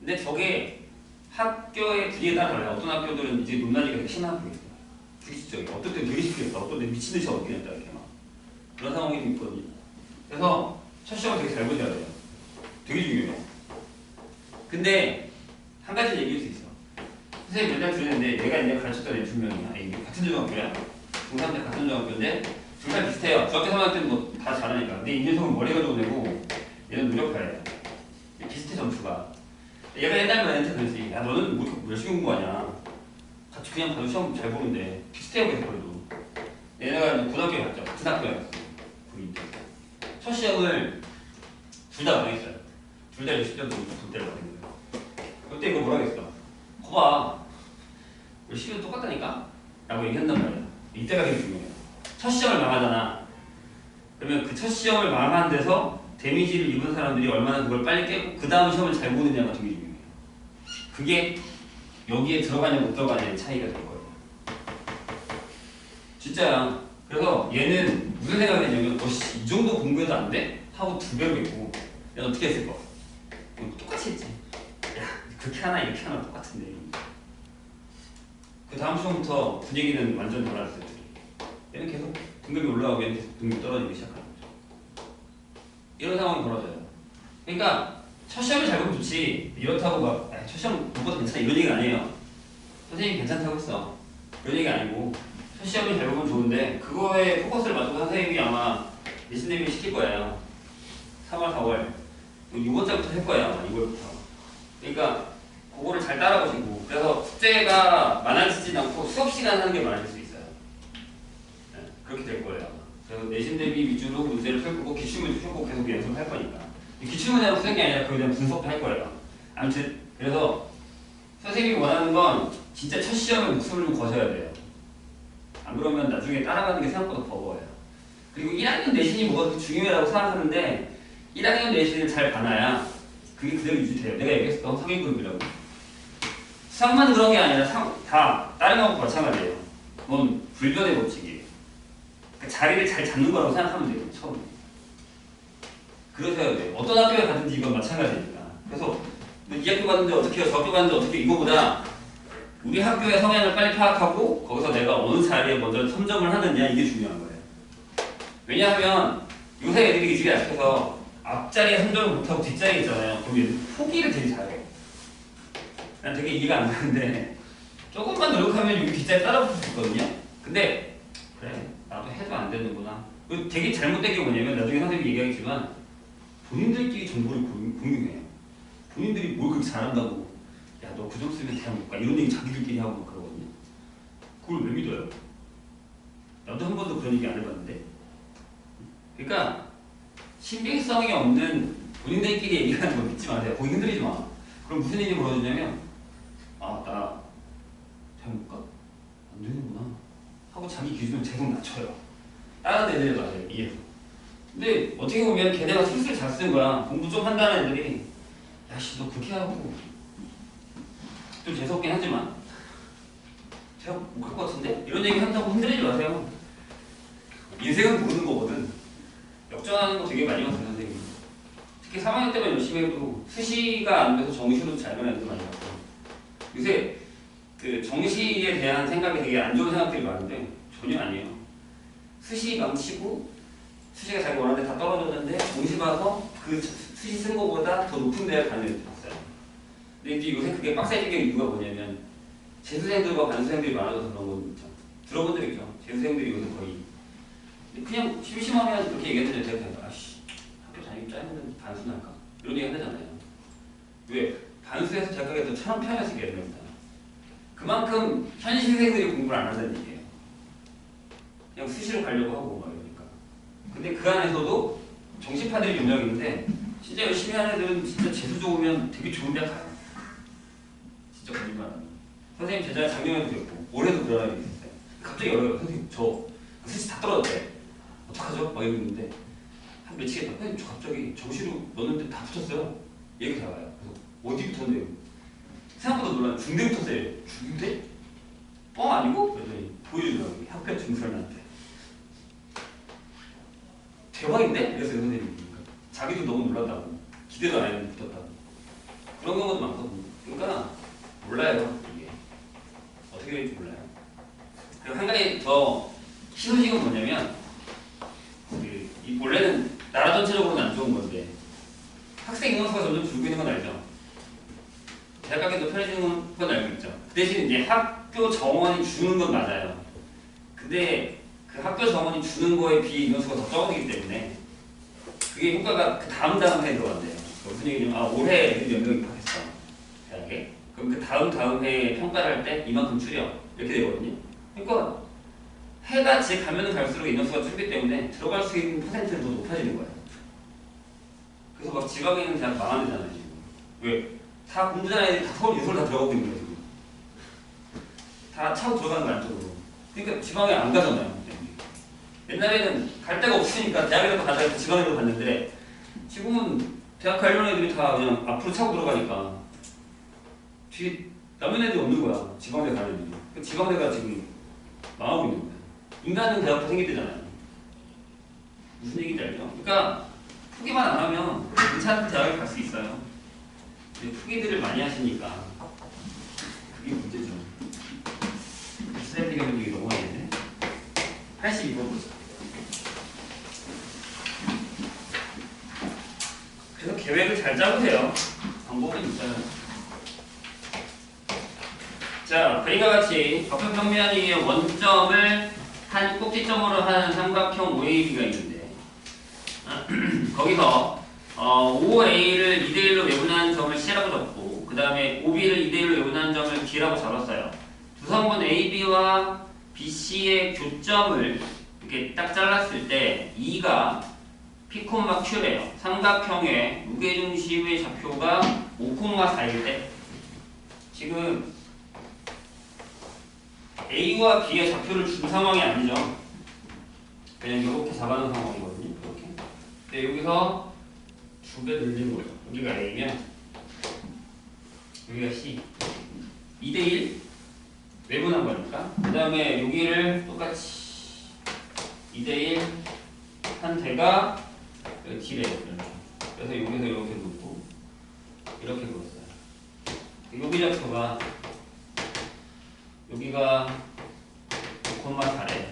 근데 저게 학교의 분위기에 따라 달라요. 어떤 학교들은 이제 논란이가 되게 심한 학교가 있어요. 불시적이. 어떤 때는 되게 쉽게 했다. 어떤 때는 미친 듯이 어렵게 했다. 이렇게 막. 그런 상황이 있거든요. 그래서 첫 시험을 되게 잘 보셔야 돼요. 되게 중요해요. 근데 한 가지 얘기할 수 있어. 선생님 맨날 들었는데 내가 이제 가르쳤던 애 두 명이야. 같은 중학교야. 중3 때 같은 중학교인데 둘 다 비슷해요. 중학교 3학년 때는 뭐 다 잘하니까. 근데 임준성은 머리 가지고 내고 얘는 노력파예요. 비슷해 점수가. 얘가 옛날에 나한테 그랬지. 야 너는 뭐 이렇게 열심히 공부하냐. 같이 그냥 가도 시험 잘 보는데 비슷해요 그래도. 얘네가 고등학교에 갔죠. 같은 학교에 갔어. 첫 시험을 둘 다 망했어요. 둘 다 60점 정도 득대를 받은 거예요. 그때 이거 뭐라 그랬어? 거봐. 60점 똑같다니까? 라고 얘기한단 말이야. 이때가 되게 중요해요. 첫 시험을 망하잖아. 그러면 그 첫 시험을 망한 데서 데미지를 입은 사람들이 얼마나 그걸 빨리 깨고 그 다음 시험을 잘 보느냐가 되게 중요해요. 그게 여기에 들어가냐 못 들어가냐의 차이가 될 거예요. 진짜야. 그래서 얘는 무슨 생각을 했냐면 이 정도 공부해도 안 돼? 하고 2배로 했고 얘는 어떻게 했을 거? 똑같이 했지. 야 그렇게 하나 이렇게 하나 똑같은데. 그 다음 시험부터 분위기는 완전 달라졌어요. 얘는 계속 등급이 올라가고 얘는 계속 등급이 떨어지기 시작하는 거죠. 이런 상황이 벌어져요. 그러니까 첫 시험을 잘 보면 좋지. 이렇다고 막 첫 시험 보고도 괜찮아 이런 얘기가 아니에요. 선생님이 괜찮다고 했어. 그런 얘기 아니고 첫 시험을 잘 보면 좋은데 그거에 포커스를 맞춰서 선생님이 아마 리스닝을 시킬 거예요. 3월, 4월 6월달부터 할 거예요. 아마 6월부터. 그러니까 그거를 잘 따라보시고 그래서 숙제가 많아지진 않고 수업 시간 하는 게 많아질 수 있어요. 네, 그렇게 될 거예요. 그래서 내신 대비 위주로 문제를 풀 거고 기출문제 풀고 계속 연습할 거니까 기출문제만 푸는 게 아니라 그에 대한 분석도 할 거예요. 아무튼 그래서 선생님이 원하는 건 진짜 첫 시험에 목숨을 좀 거셔야 돼요. 안 그러면 나중에 따라가는 게 생각보다 버거워요. 그리고 1학년 내신이 뭐가 그렇게 중요하다고 생각하는데 1학년 내신을 잘 봐놔야 그게 그대로 유지돼요. 내가 얘기했어. 성인그룹이라고. 수학만 그런 게 아니라 다 다른 과목도 마찬가지예요. 그건 불변의 법칙이에요. 그러니까 자리를 잘 잡는 거라고 생각하면 돼요. 처음에. 그러셔야 돼요. 어떤 학교에 가든지 이건 마찬가지니까. 그래서 이 학교 갔는데 어떻게 해요? 저 학교 갔는데 어떻게 해요? 이거보다 우리 학교의 성향을 빨리 파악하고 거기서 내가 어느 자리에 먼저 선점을 하느냐 이게 중요한 거예요. 왜냐하면 요새 애들이 기질이 약해서 앞자리에 선점을 못하고 뒷자리에 있잖아요. 그럼 얘들 포기를 되게 잘해요. 난 되게 이해가 안 가는데 조금만 노력하면 여기 뒷자리 따라붙을 수 있거든요. 근데 그래 나도 해도 안 되는구나. 되게 잘못된 게 뭐냐면 나중에 선생님이 얘기하겠지만 본인들끼리 정보를 공유해요. 본인들이 뭘 그렇게 잘한다고 야 너 그 점 쓰면 대학 못 가 이런 얘기 자기들끼리 하고 막 그러거든요. 그걸 왜 믿어요? 나도 한 번도 그런 얘기 안 해봤는데. 그러니까 신빙성이 없는 본인들끼리 얘기하는 거 믿지 마세요. 거기 흔들리지 마. 그럼 무슨 일이 벌어지냐면 아 나 대학 못 가? 안 되는구나 하고 자기 기준을 계속 낮춰요. 다른 애들 맞아요. 이해해서. 근데 어떻게 보면 걔네가 실수를 잘 쓰는 거야. 공부 좀 한다는 애들이 야씨 너 그렇게 하고 좀 재수없긴 하지만 제가 못 갈 것 같은데? 이런 얘기 한다고 흔들리지 마세요. 인생은 모르는 거거든. 역전하는 거 되게 많이 봤어요 선생님. 특히 3학년 때만 열심히 해도 수시가 안 돼서 정시로 잘 가는 애들 많이 봤어요. 요새 그 정시에 대한 생각이 되게 안 좋은 생각들이 많은데 전혀 아니에요. 수시 망치고 수시가 자기 원하는 데 다 떨어졌는데 정시 봐서 그 수시 쓴 거보다 더 높은 데를 가는 애들 봤어요. 근데 이제 요새 그게 빡세진 게 이유가 뭐냐면 재수생들과 반수생들이 많아져서 그런 거 있죠. 들어본 적 있죠? 재수생들이 요새 거의 그냥 심심하면 그렇게 얘기했는데 제가 아씨 학교 다니기 짜는데 반수 날까? 이런 얘기 한다잖아요. 왜? 반수에서 대학 가기 더 편해서 얘기하는 겁니다. 그만큼 현실생들이 공부를 안 한다는 얘기예요. 그냥 수시로 가려고 하고 막 이러니까. 근데 그 안에서도 정시파들이 몇 명 있는데 진짜 열심히 하는 애들은 진짜 재수 좋으면 되게 좋은 데 가요. 진짜 거짓말 안 해요. 선생님 제자 작년에도 그랬고 올해도 그런 애들이 있었어요. 갑자기 열어요. 선생님 저 수시 다 떨어졌대. 어떡하죠? 막 이러는데 한 며칠 있다가 선생님 저 갑자기 정시로 넣었는데 다 붙었어요. 얘기가 나와요. 그래서 어디 붙었는데요? 생각보다 놀라요. 중대 붙었어요. 중대? 뻥 아니고? 그랬더니 보여주더라고요. 학교 증설한테. 대박인데? 그래서 선생님이 자기도 너무 놀랐다고. 기대도 안 했는데 붙었다고. 그런 경우도 많거든요. 그러니까 몰라요. 이게 어떻게 될지 몰라요. 그리고 한 가지 더 희소식은 뭐냐면 이 원래는 나라 전체적으로는 안 좋은 건데 학생 인원수가 점점 줄고 있는 건 알죠? 대학 가기도 편해지는 건 알고 있죠. 그 대신 이제 학교 정원이 주는 건 맞아요. 근데 그 학교 정원이 주는 거에 비해 인원수가 더 적어지기 때문에 그게 효과가 그 다음 해에 들어간대요. 무슨 얘기냐면 아 올해 애들이 몇 명 입학했어 대학에. 그럼 그 다음 해에 평가를 할 때 이만큼 줄여 이렇게 되거든요. 그러니까 해가 가면은 갈수록 인원수가 줄기 때문에 들어갈 수 있는 퍼센트는 더 높아지는 거예요. 그래서 막 지방에 있는 대학 망하잖아요 지금. 왜? 다 공부 잘하는 애들이 다 서울 유서를 다 들어가고 있는 거예요 지금. 다 차고 들어가는 거 안쪽으로. 그러니까 지방에 안 가잖아요. 옛날에는 갈 데가 없으니까 대학에도 가다가 지방에도 갔는데 지금은 대학 가려는 애들이 다 그냥 앞으로 차고 들어가니까 뒤에 남는 애들이 없는 거야. 지방대 가는 애들이. 그 지방대가 지금 망하고 있는 거야. 인간은 대학도 생기대잖아요. 무슨 얘기인지 알죠? 그러니까 포기만 안 하면 괜찮은 대학에 갈 수 있어요. 포기들을 많이 하시니까 그게 문제죠. 스탠딩 경력이 너무 많이 했네. 82번 보자. 그래서 계획을 잘 잡으세요. 방법은 있어요. 자, 그림과 같이 적혈평면이 원점을 한 꼭지점으로 하는 삼각형 OAB가 있는데 거기서 OA를 2대1로 외분하는 점을 C라고 잡고 그 다음에 OB를 2대1로 외분하는 점을 D라고 잡았어요. 두 성분 AB와 BC의 교점을 이렇게 딱 잘랐을 때 E가 P, Q래요. 삼각형의 무게중심의 좌표가 5,4일 때 지금 A와 B의 좌표를 준 상황이 아니죠. 그냥 이렇게 잡아놓은 상황이거든요. 이렇게. 근데 여기서 두 배 늘린 거죠. 여기가 A면 여기가 C. 2대1 외분한 거니까. 그 다음에 여기를 똑같이 2대1 한 대가 여기 D래요. 그래서 여기서 이렇게 놓고 이렇게 그었어요. 여기 좌표가 여기가 5,4래.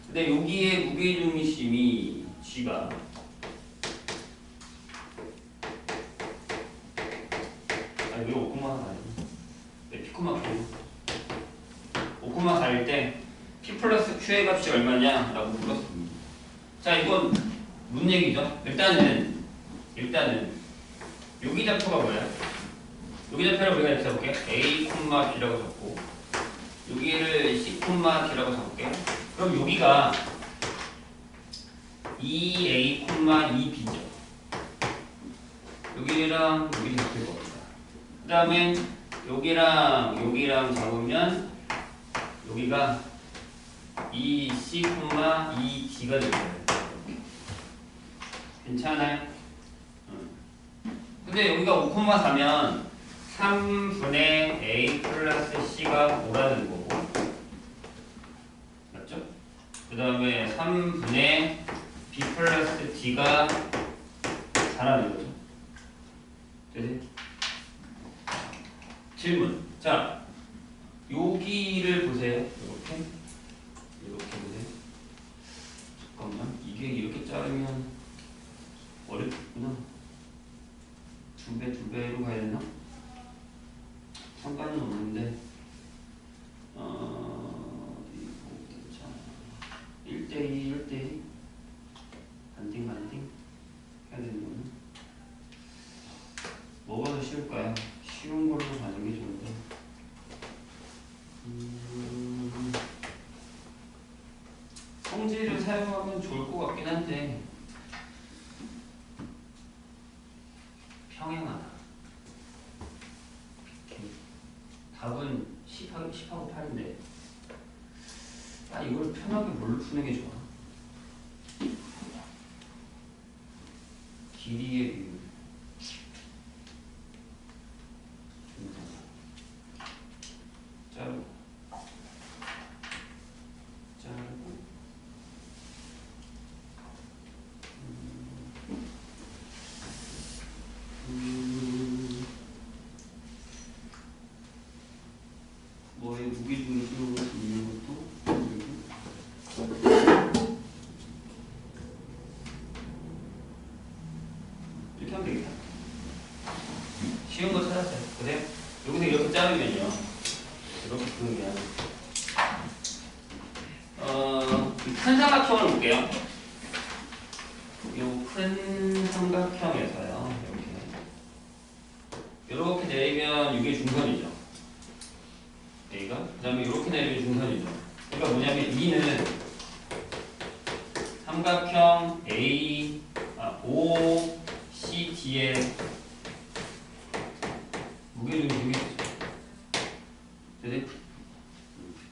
근데 여기에 무게중심이 G가 여기 5,4래. 네, P, Q. Q의 값이 얼마냐라고 물었습니다. 자, 이건 무슨 얘기죠? 일단은 여기 좌표가 뭐야? 여기 좌표를 우리가 이렇게 적을게. A, B라고 적고 여기를 C, D라고 적을게. 그럼 여기가 2A, 2B죠. 여기랑 여기 잡힐 겁니다. 그 다음에 여기랑 잡으면 여기가 2C, 2D가 되거든요. 괜찮아요? 근데 여기가 5,4면 3분의 A 플러스 C가 5라는 거고, 맞죠? 그 다음에 3분의 B 플러스 D가 4라는 거죠. 되지? 질문. 자, 여기를 보세요. 이렇게 보세요. 잠깐만, 이게 이렇게 자르면 어렵구나. 두 배로 가야 되나? 상관은 없는데, 이거 괜찮아. 1대2 반띵 해야 되는 거는 뭐가 더 쉬울까요? 쉬운 걸로 가는 게 좋은데. 성질을 사용하면 좋을 것 같긴 한데 평행하다. 답은 10하고 8인데 이걸 편하게 뭘로 푸는 게 좋아? 길이의 비율. 자르고 뭐의 무게중심으로 있는 것도 이렇게 하면 되겠다. 쉬운 거 찾았어요. 그래요? 여기서 이렇게 자르면요. 이렇게 그으면 큰 삼각형을 볼게요. 요 큰 삼각형에서요. 이렇게 내리면 이게 중선이죠. A가. 그 다음에 이렇게 내리면 중선이죠. 그러니까 뭐냐면 E는 삼각형 OCD의 무게중심이 있죠. 되지?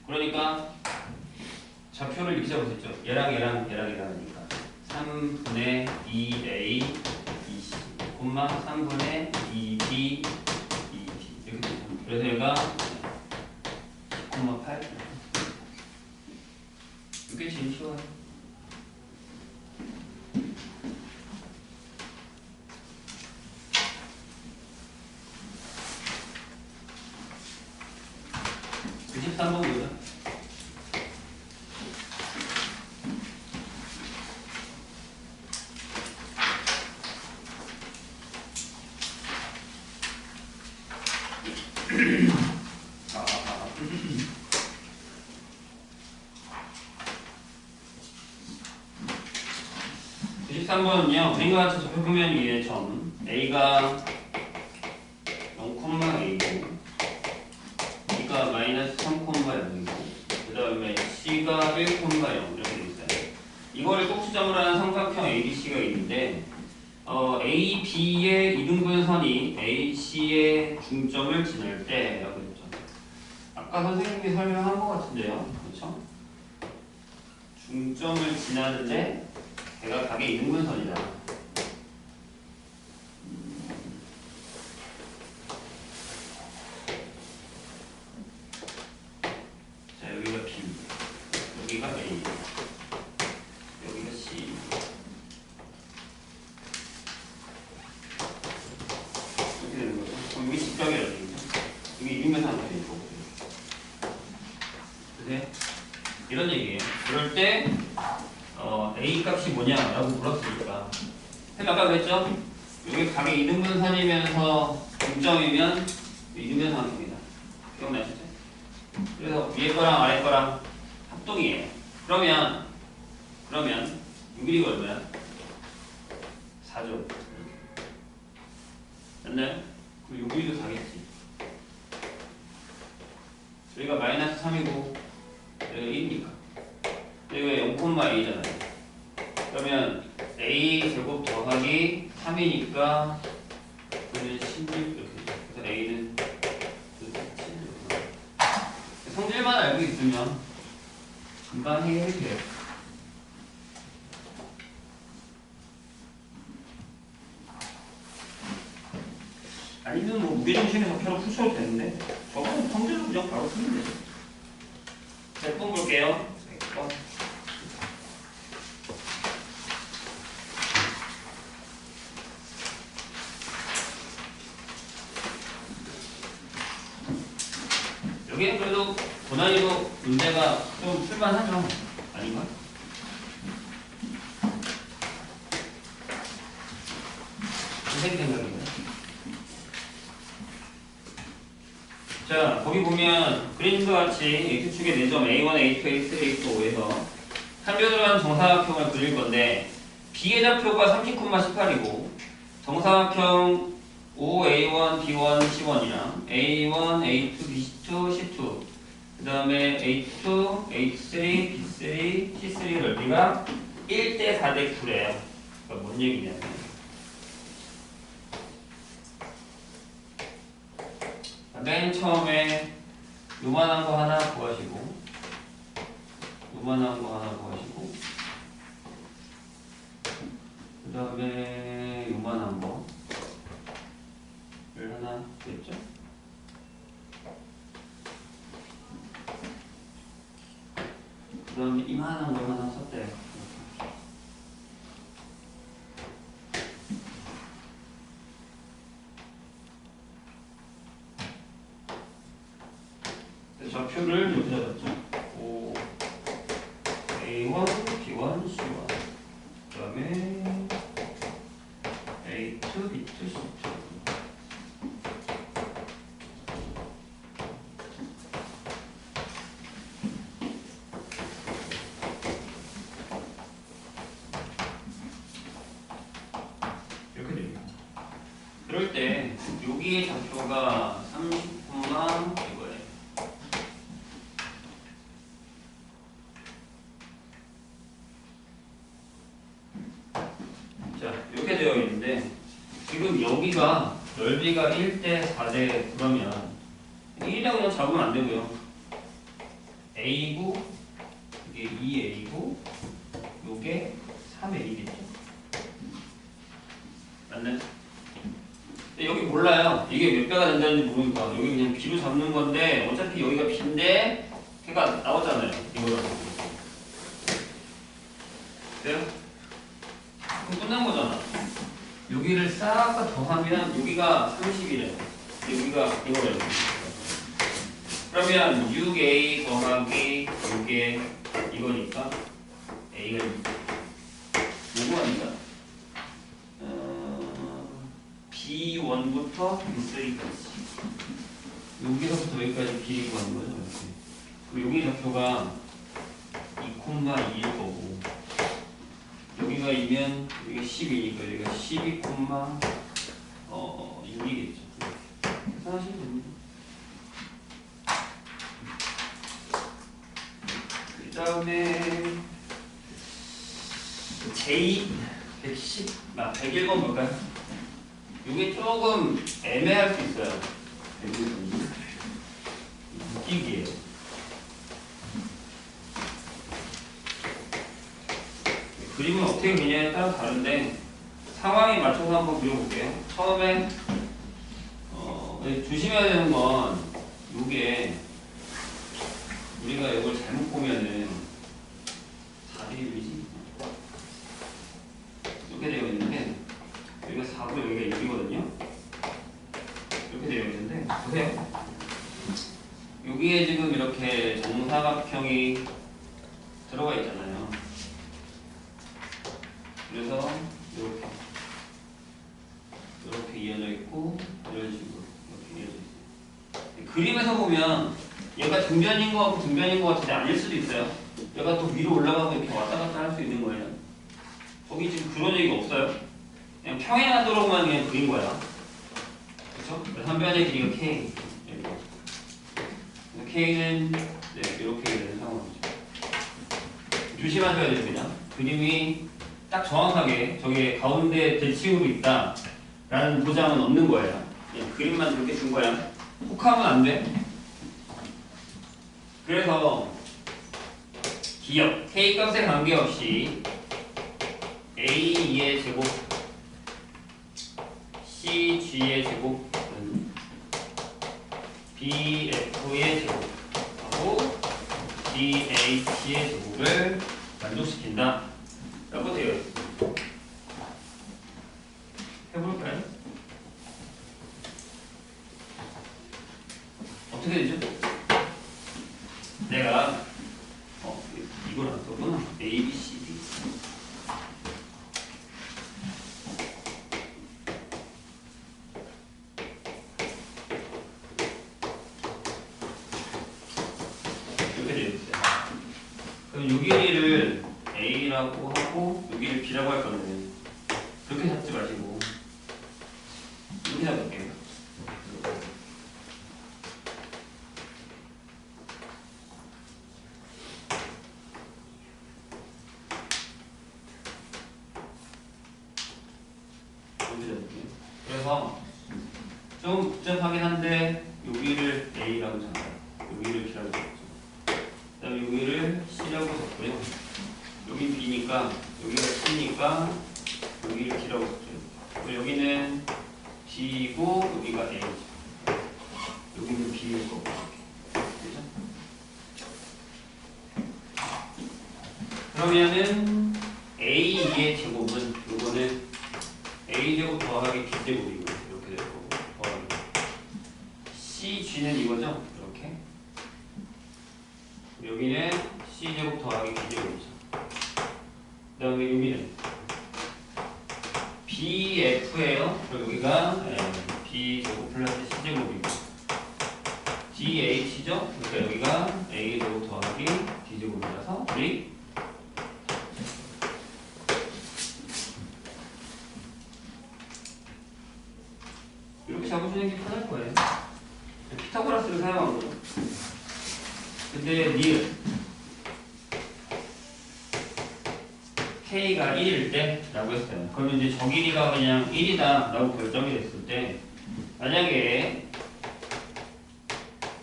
그러니까 좌표를 이렇게 잡을 수 있죠. 얘랑 하니까 3분의 2A 2C, 3분의 2B 2D 이렇게 되죠. 그래서 얘가 10,8 이게 제일 쉬워요. 그 13번 보자. 번은요, 그림과 같이 접해보면 위에 점 A가 0,A고 B가 마이너스 3,0이고 그 다음에 C가 1,0 이렇게 돼 있어요. 이거를 꼭지점으로 하는 삼각형 ABC가 있는데 A, B의 이등분선이 A, C의 중점을 지날 때 라고 했죠. 아까 선생님이 설명한 것 같은데요. 그렇죠? 중점을 지나는데 걔가 각의 이등분선이다. 자, 여기가 B, 여기가 A, 여기가 C. 이렇게 되는 거죠. 그럼 여기 직각이라고 되어 있죠. 여기 이등분선이 되어 있고. 네? 이런 얘기예요. 그럴 때 A 값이 뭐냐라고 물었으니까. 근데 아까 그랬죠? 여기 각의 이등분선이면서 중점이면 이등분선입니다. 기억나시죠? 그래서 위에 거랑 아래 거랑 합동이에요. 그러면 6일이가 얼마야? 4죠. 맞나요? 그럼 6일도 4겠지. 여기가 마이너스 3이고 여기가 1이니까 여기가 0,a잖아요. 그러면 a 제곱 더하기 3이니까 그는 16 이렇게 되죠. 그래서 a는 성질만 알고 있으면 금방 해결이 돼요. 아니면 뭐 무게중심의 좌표로 푸셔도 되는데 저거는 성질로 그냥 바로 쓰면 되죠. 자, 1번 볼게요. 1번. 여기는 그래도 고난이도 문제가 좀 풀만하죠? 아닌가? 선생님 생각인가요? 자, 거기 보면 그림과 같이 X축의 4점 A1, A2, A3, A4에서 한 표 들어간 정사각형을 그릴 건데 B의 좌표가 30,18이고 정사각형 OA1, B1, C1이랑 A1, A2, B2, C2 그 다음에 A2, A3, B3, C3 넓이가 1대 4대 9래요. 그러니까 뭔 얘기냐면 맨 처음에 요만한 거 하나 구하시고 요만한 거 하나 구하시고 그 다음에 요만한 거를 하나 구했죠? 그 다음에 이만한 걸 하나 썼대요. 좌표를 이렇게 잡았죠. O, A1, B1, C1 그 다음에 A2, B2, C2 이렇게 됩니다. 그럴 때 여기의 좌표가 30, 이거예요. 자, 이렇게 되어 있는데 지금 여기가 넓이가 1대 4대 그러면 1이라고 그냥 잡으면 안 되고요. A고 이게 2A고 요게 3A겠죠? 맞나요? 근데 여기 몰라요. 이게 몇 배가 된다는지 모르니까 여기 그냥 B로 잡는 건데 어차피 여기가 B인데 걔가 나오잖아요. 이거로. 돼요? 그럼 끝난 거잖아. 여기를 싹 다 더하면 여기가 30이래. 여기가 이거래요. 그러면 6A 더하기 이게 이거니까 A가 요거 아닌가? B1부터 B3까지 여기서부터 여기까지 B가 하는 거죠. 그리고 여기 좌표가 2,2일 거고 여기가 2면 여기가 12니까 여기가 12, 6이겠죠. 계산하시면 됩니다. 그 다음에 J 110, 101번 볼까요? 이게 조금 애매할 수 있어요. 101번이 웃기기예요. 그림은 어떻게 그리냐에 따라 다른데 상황에 맞춰서 한번 그려볼게요. 처음에 조심해야 되는 건 이게 우리가 이걸 잘못 보면은 4대 1이지 이렇게 되어 있는데 여기가 4고 여기가 6이거든요. 이렇게 되어 있는데 보세요. 여기에 지금 이렇게 정사각형이 들어가 있잖아요. 그래서 이렇게 이어져 있고 이런 식으로 이렇게 이어져 있어요. 그림에서 보면 얘가 등변인 것 같고 등변인 것 같은데 아닐 수도 있어요. 얘가 또 위로 올라가고 이렇게 왔다 갔다 할 수 있는 거예요. 거기 지금 그런 얘기가 없어요. 그냥 평행하도록만 그냥 그린 거야. 그렇죠? 한 변의 길이가 K. 그래서 K는 네, 이렇게 되는 상황이죠. 조심하셔야 됩니다. 그림이 딱 정확하게 저게 가운데 대칭으로 있다 라는 보장은 없는 거예요. 그냥 그림만 그렇게 준 거야. 혹하면 안 돼. 그래서 기억 K값에 관계없이 A의 제곱 CG의 제곱은 BF의 제곱하고 DH의 제곱을 만족시킨다 라고 되어 있습니다. 해볼까요? 어떻게 되죠? 내가 이걸 안 썼구나. A, B, C, D 이렇게 되어 있어요. 그럼 요 길이를 A라고 하고 요 길이를 B라고 할 건데 그렇게 잡지 마시고 이렇게 잡을게요. 그래서 좀 복잡하긴 한데 여기를 A라고 잡아요. 여기를 B라고 잡죠. 그 다음에 여기를 C라고 잡고요. 여긴 B니까 여기가 C니까 여기를 D라고 잡죠. 그리고 여기는 B이고 여기가 A죠. 여기는 B일 거고. 그죠? 그러면은 A의 제곱은 요거는 A제곱 더하기 B제곱이고 이렇게 될 거고 더하기 CG는 이거죠? 이렇게 여기는 C제곱 더하기 B제곱이죠. 그 다음에 여기는 BF예요. 그리고 여기가 B제곱 플러스 C제곱이고 DH죠? 그러니까 여기가 A제곱 더하기 D제곱이라서 우리 이렇게 잡아주는 게 편할 거예요. 피타고라스를 사용한 거죠. 근데 니은 K가 1일 때 라고 했어요. 그러면 이제 저 길이가 그냥 1이다 라고 결정이 됐을 때 만약에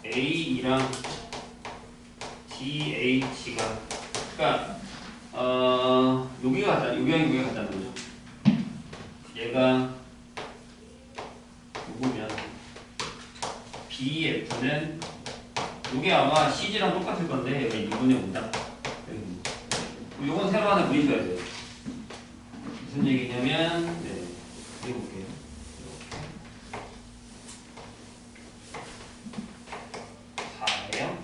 A랑 DH가 그러니까 여기가 같다는 거죠. 얘가 보면 BF는 이게 아마 CG랑 똑같을 건데 여기 2분의 5다. 요건 새로 하나 그리셔야 돼요. 무슨 얘기냐면 네, 그려볼게요. 이렇게 4예요.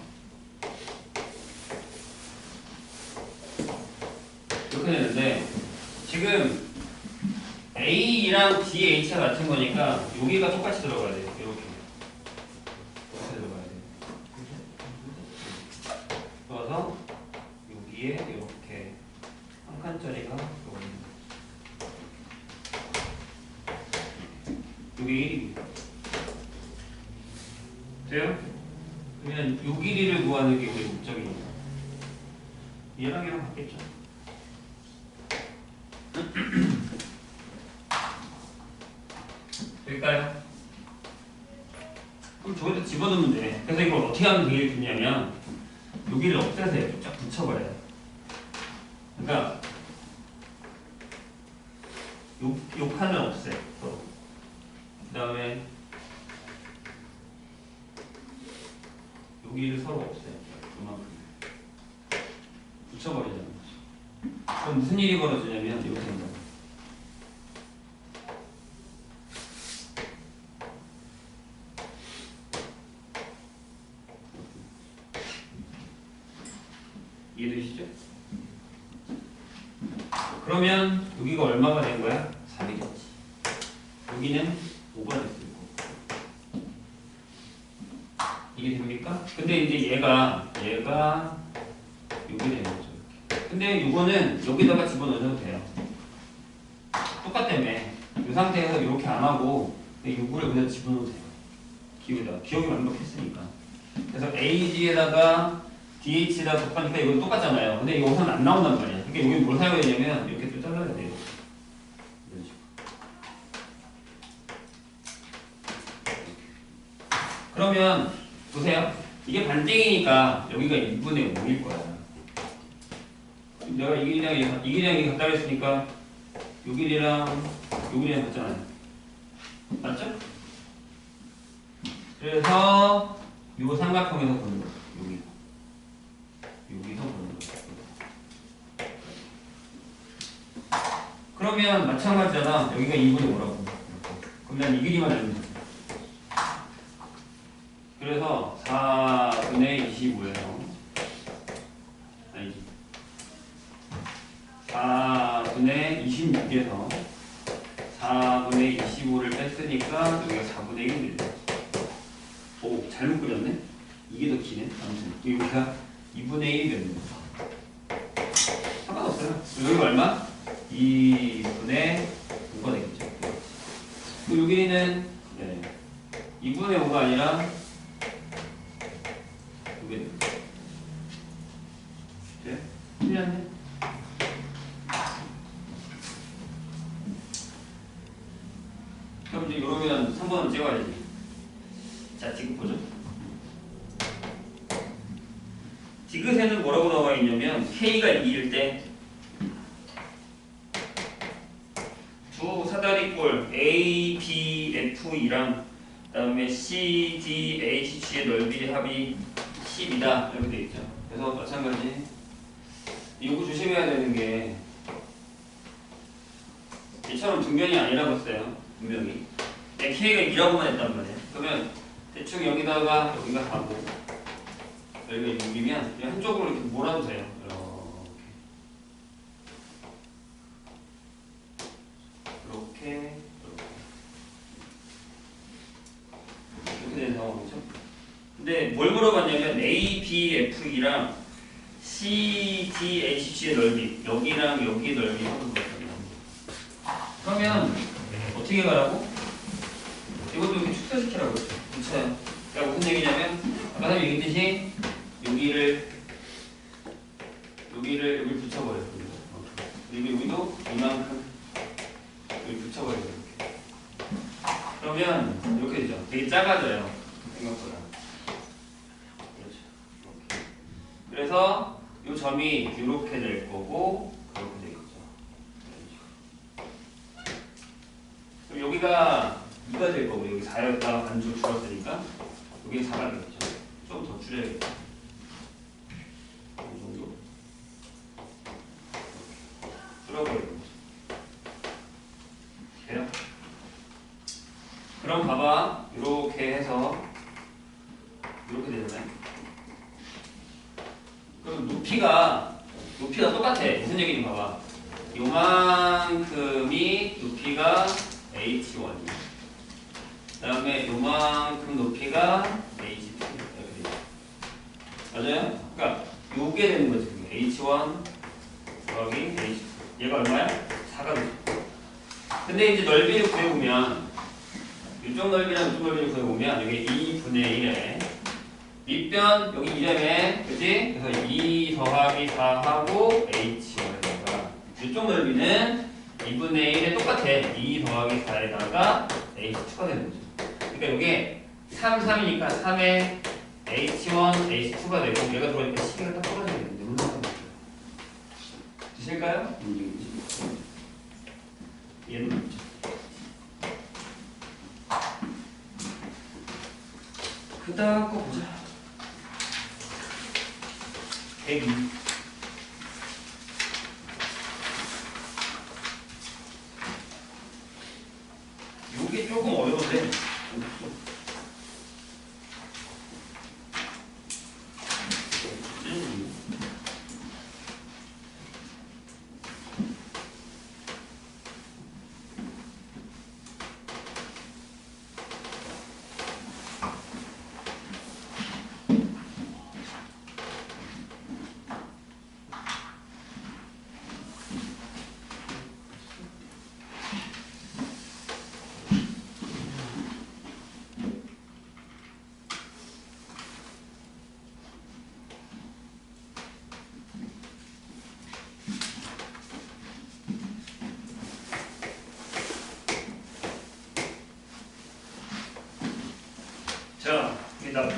이렇게 되는데 지금 A랑 DH가 같은 거니까 여기가 똑같이 들어가야 돼요. 이렇게 들어가야 돼요. 그래서 여기에 이렇게 한 칸짜리가 들어가는 여기 1입니다. 돼요? 그러면 요 길이를 구하는 게 우리 목적이니까 얘랑 얘랑 같겠죠. 될까요? 그럼 저기다 집어넣으면 돼. 그래서 이걸 어떻게 하면 되겠냐면 여기를 없애세요. 쫙 붙여버려요. 그러니까 요 칸을 없애. 그 다음에 여기를 서로 없애. 이만큼 붙여버리자는 거죠. 그럼 무슨 일이 벌어지냐면 이렇게 된다. 이해되시죠? 그러면 여기가 얼마가 된 거야? 3이 됐지. 여기는 5가 됐을 거고. 이게 됩니까? 근데 이제 얘가 요게 되는 거죠. 이렇게. 근데 요거는 여기다가 집어넣어도 돼요. 똑같다며. 이 상태에서 이렇게 안 하고 요거를 그냥 집어넣어도 돼요. 기억에다가. 기억이 완벽했으니까. 그래서 AG에다가 DH에다가 곱하니까 이건 똑같잖아요. 근데 이거 우선 안 나온단 말이야. 그러니까 여기 뭘 사용해야 되냐면 이렇게 또 잘라야 돼요. 이런 식으로. 그러면 보세요. 이게 반띵이니까 여기가 2분의 5일 거야. 내가 이 길이랑 같다고 했으니까 요 길이랑 같잖아요. 맞죠? 그래서 요 삼각형에서 보는 거예요. 여기서 보는 거예요. 그러면 마찬가지잖아. 여기가 2분의 5라고. 그럼 난 이 길이만 알면 돼. 그래서 4분의 25예요. 아니지. 4분의 26에서 4분의 25를 뺐으니까 여기가 4분의 1이 돼요. 오, 잘못 그렸네? 이게 더 기네? 아무튼 여기가 2분의 1이 되는 거죠. 상관없어요. 여기가 얼마? 2분의 5가 되겠죠. 여기는 2분의 5가 아니라 이게 돼? 틀렸네? 그럼 이제 이러면 3번은 찍어야지. 자, 지금 보죠. 디귿에는 뭐라고 나와 있냐면 K가 2일 때 두 사다리꼴 A, B, F2랑 그다음에 C, D, H, G의 넓이 합이 10이다 이렇게 돼 있죠. 그래서 마찬가지 이거 조심해야 되는 게 이처럼 등변이 아니라고 했어요. 분명히 K가 2라고만 했단 말이에요. 그러면 대충 여기다가 여기가 가고 여기가 6이면 그냥 한쪽으로 이렇게 몰아도 돼요. 이렇게 되는 상황이죠. 근데 뭘 물어봤냐면 A, B, F2랑 C, D, H, G의 넓이 여기랑 여기 넓이 하는 거거든요. 그러면 어떻게 가라고? 이것도 이렇게 축소시키라고 했죠. 그쵸? 그러니까 무슨 얘기냐면 아까 사실 얘기했듯이 여기를 여기 붙여버려요. 그리고 여기도 이만큼 여기 붙여버려요. 이렇게. 그러면 이렇게 되죠. 되게 작아져요. 생각보다. 그렇죠. 이렇게. 그래서 이 점이 이렇게 될 거고 이렇게 되겠죠. 그럼 여기가 2가 될 거고 여기 4였다가 반쪽 줄었으니까 여기 4가 되겠죠. 좀 더 줄여야겠죠. 이 정도 줄어버리는 거죠. 돼요? 그럼 봐봐. 이렇게 해서 이렇게 되잖아요. 그럼 높이가 똑같아. 무슨 얘기인지 봐봐. 요만큼이 높이가 H1이야. 그 다음에 요만큼 높이가 H2. 맞아요? 그러니까 요게 되는 거지. H1 더하기 H2. 얘가 얼마야? 4가 되죠. 근데 이제 넓이를 구해보면 이쪽 넓이랑 이쪽 넓이를 구해보면 여기 2분의 1에 밑변 여기 2점에 그치? 그래서 2 더하기 4하고 H1에다가 이쪽 넓이는 2분의 1에 똑같아. 2 더하기 4에다가 H2가 되는 거죠. 그러니까 이게 3, 3이니까 3에 H1, H2가 되고 얘가 들어가니까 시계가 딱 떨어져야 되는데 물론 드실까요? 얘는 맞죠. 그 다음 거 보자. 102. 요게 조금 어려운데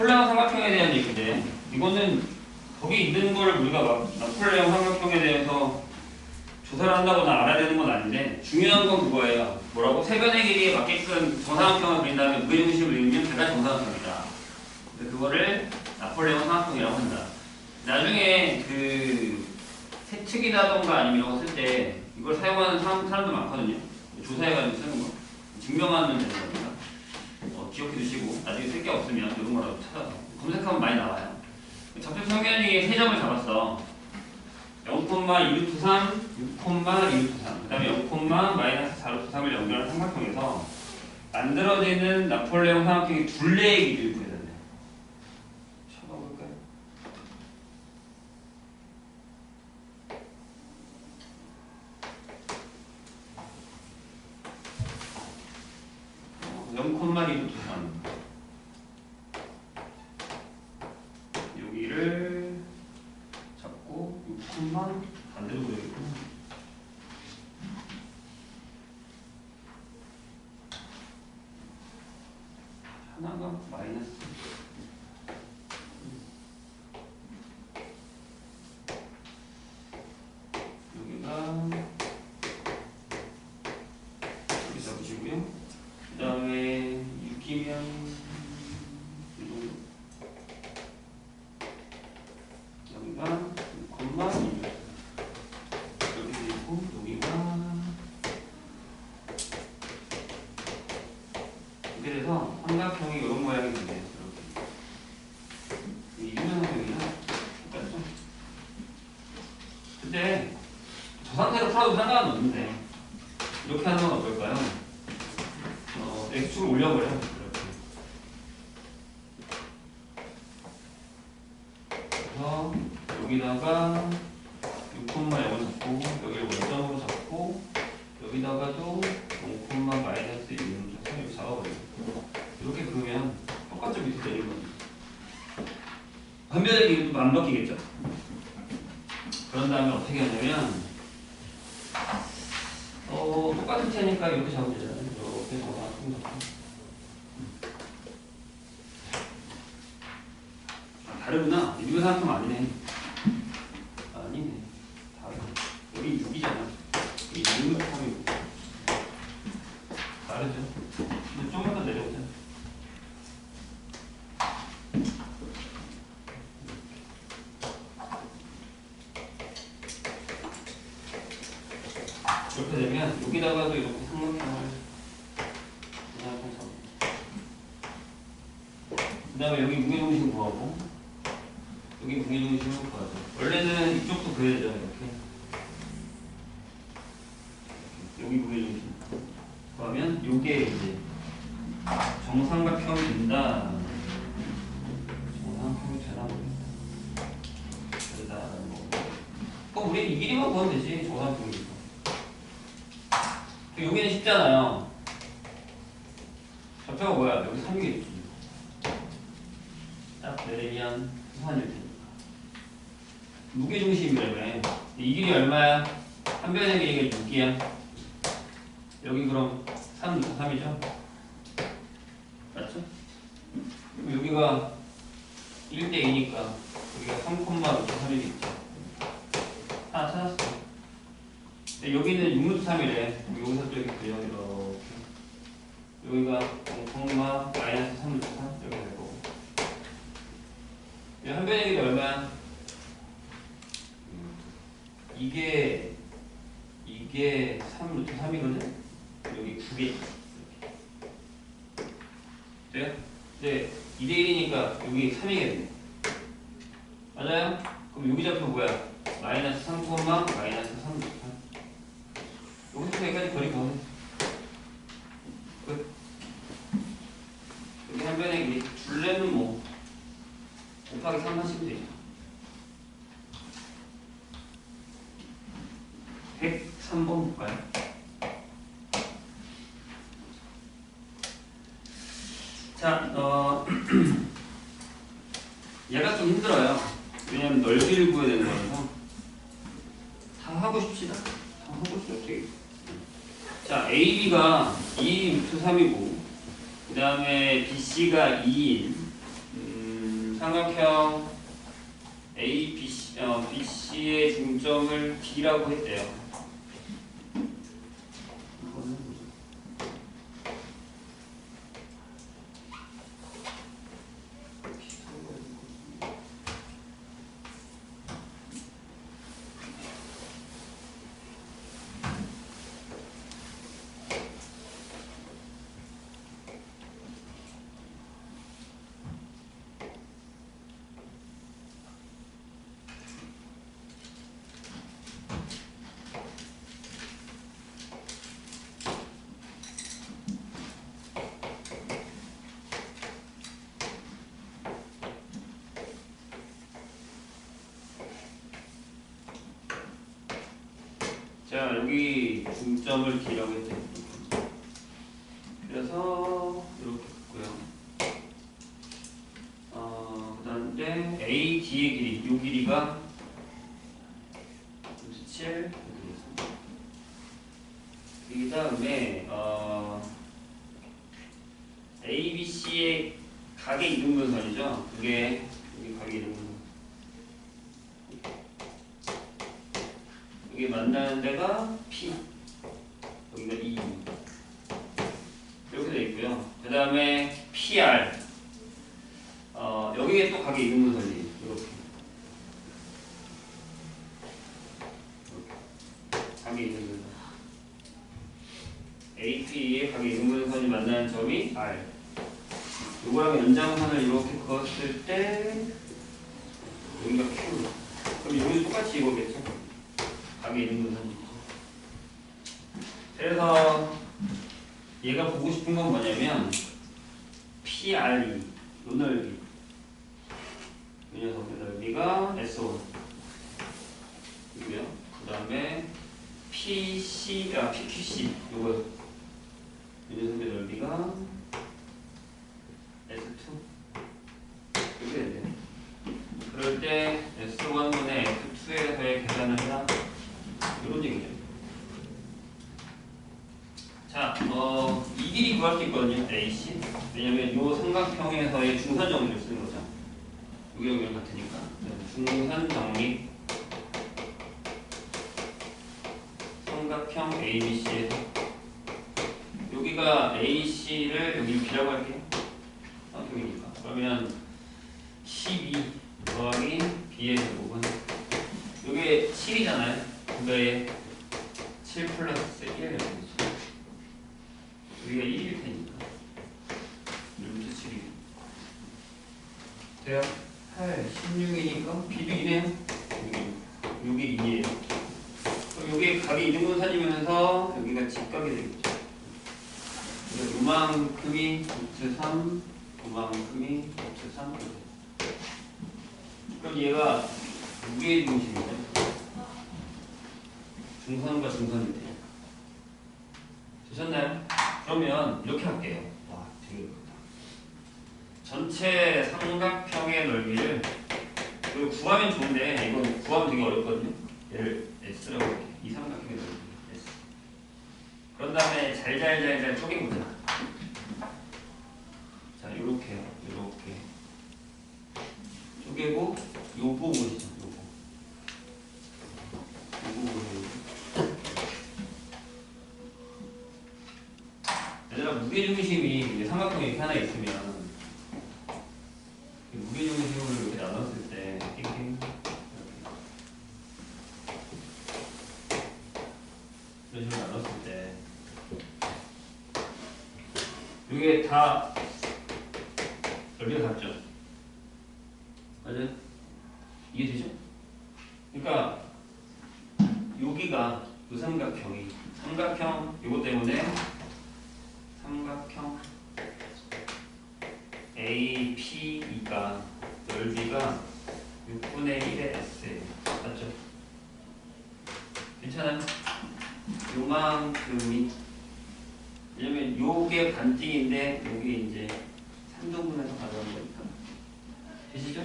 나폴레옹 삼각형에 대한 얘기인데 이거는 거기 있는 걸 우리가 막 나폴레옹 삼각형에 대해서 조사를 한다거나 알아야 되는 건 아닌데 중요한 건 그거예요. 뭐라고? 세변의 길이에 맞게끔 정사각형을 그린 다음에 무게중심을 그리면 걔가 정사각형이다. 그거를 나폴레옹 삼각형이라고 한다. 나중에 그 세측이라던가 아니면 이런 거 쓸 때 이걸 사용하는 사람도 많거든요. 조사해가지고 쓰는 거. 증명하면 되는 겁니다. 기억해 두시고 나중에 쓸 게 없으면 이런 거라도 찾아서 검색하면 많이 나와요. 접촉 평면이 3점을 잡았어. 0,2루트3, 6,2루트3 그 다음에 0,-4루트3을 연결한 삼각형에서 만들어지는 나폴레옹 삼각형의 둘레의 길이를 구해야 된대. 쳐봐볼까요? (0,2루트3) 여기를 잡고 6, 반대로 그려야겠구나. 하나가 마이너스 여기가 여기 잡으시고요. 그 다음에 6이면 여기가 6,2 이렇게 되고 여기가 이렇게 돼서 삼각형이 이런 모양이 되네요. 이렇게 이 유명함이랑 똑같죠? 근데 저 상태로 풀어도 상관은 없는데 이렇게 하는 건 어떨까요? x축을 올려버려. 이렇게. 그래서 여기다가 6,0을 잡고 여기를 원점으로 잡고 여기다가도 0,-1을 이렇게 잡아버려요. 이렇게 그으면 똑같이 밑에 내린 겁니다. 반면의 길이도 안 바뀌겠죠? 그런 다음에 어떻게 하냐면 똑같은 채니까 이렇게 잡으면 되잖아요. 이렇게 잡아서 다르구나. 이거 생각하면 아니네. 아니네. 다르네. 여기 6이잖아. 이 6은 3이고. 다르죠? 근데 조금만 더 내려오자. 이렇게 되면 여기다가도 이렇게 삼각형을 그냥 잡고 그 다음에 여기 무게중심 구하고 여기 무게중심을 구하죠. 원래는 이쪽도 그려야 되죠. 이렇게 여기 무게중심 구하면 요게 이제 정삼각형이 된다. 정삼각형이 되나 모르겠다. 된다라는 거. 우리 이 길이만 구하면 되지. 정삼각형이니까. 여기는 쉽잖아요. 좌표가 뭐야? 여기 3이겠지. 딱 내리면 수산일 테니까. 무게중심이라며. 이 길이 얼마야? 한 변의 길이가 6이야. 여기 그럼 3, 3이죠? 맞죠? 그럼 여기가 1대2니까 여기가 3,3이겠죠. 하나 찾았어. 여기는 6루트3이래. 여기서 또 이렇게 그려. 이렇게. 여기가 0,-3루트3 이렇게 되고. 한 변의 길이 얼마야? 이게 3루트3이거든? 여기 9개. 돼요? 네. 2대1이니까 여기 3이겠네. 맞아요? 그럼 여기 좌표 뭐야? 마이너스 3, 마이너스 3루트3. 여기서 여기까지 거리 구하네. 끝. 여기 한 변의 길이 둘레는 뭐 곱하기 3 하시면 되죠. 103번 볼까요? 자, 얘가 좀 힘들어요. 왜냐면 넓이를 구해야 되는 거라서 다 하고 싶시다. 다 하고 싶죠. 자, AB가 2루트 3이고 그 다음에 BC가 2인 삼각형 A, BC의 중점을 D라고 했대요. 자, 여기 중점을 D라고 했죠. 그래서 이렇게 했고요. 그 다음에 AD의 길이, 이 길이가 7 이렇게 되겠습니다. 그 다음에 ABC의 각의 이등분선이죠. 그게 여기 각의 이등분선. 여기 만나는 데가 P, 여기가 E 이렇게 되어 있고요. 그 다음에 PR, 여기에 또 각의 이등분선이 이렇게 각의 이등분선, AP의 각의 이등분선이 만나는 점이 R. 요거랑 연장선을 이렇게 그었을 때 여기가 Q. 그럼 여기도 똑같이 이거겠죠? 각의 이등분선이. 그래서 얘가 보고 싶은 건 뭐냐면 PRE, 요 넓이, 이 녀석의 넓이가 S1 이고요. 그 다음에 PQC, 요거, 이 녀석의 넓이가 S2 이렇게 된대요. 그럴 때 S1분의 S2에서의 계산을 해라, 이런 얘기죠. 자, 이 길이 구할 수 있거든요. AC. 왜냐면 요 삼각형에서의 중선 정리를 쓰는 거죠. 여기 같으니까. 중선 정리. 삼각형 ABC에서 여기가 AC를 여기 B라고 할게요. 삼각형이니까. 그러면 12 더하기 B의 제곱은 이게 7이잖아요. 그게 7 플러스 1 이렇게 되죠. 여기가 1일 테니까 1부터 7이 돼요? 8, 16이니까 B도 2네요. 여기 2예요. 그럼 여기 각이 이등분선이면서 여기가 직각이 되겠죠. 그래서 요만큼이 루트 3, 요만큼이 루트 3. 그럼 얘가 무게의 중심이죠. 중선과 중선이 돼요. 되셨나요? 그러면 이렇게 할게요. 와, 되게 어렵다. 전체 삼각형의 넓이를 이거 구하면 좋은데 이거 구하면 되게 어렵거든요. 얘를 S라고 할게요. 이 삼각형의 넓이 S. 그런 다음에 잘 쪼개보자. 자, 요렇게요. 요렇게 쪼개고 요거 보시죠. 요거 보세요. 얘들아, 무게중심이 삼각형이 이렇게 하나 있으면 무게중심을 이렇게 나눴을 때 이렇게 이런 식으로 나눴을 때 이게 다 넓이가 같죠? 맞아요? 이해되죠? 그러니까 여기가 이 삼각형이 삼각형 요거 때문에 삼각형 APE가 넓이가 6분의 1의 S예요. 맞죠? 괜찮아요? 요만큼이, 왜냐면 요게 반띵인데 요게 이제 3등분해서 가져가는 거니까. 되시죠?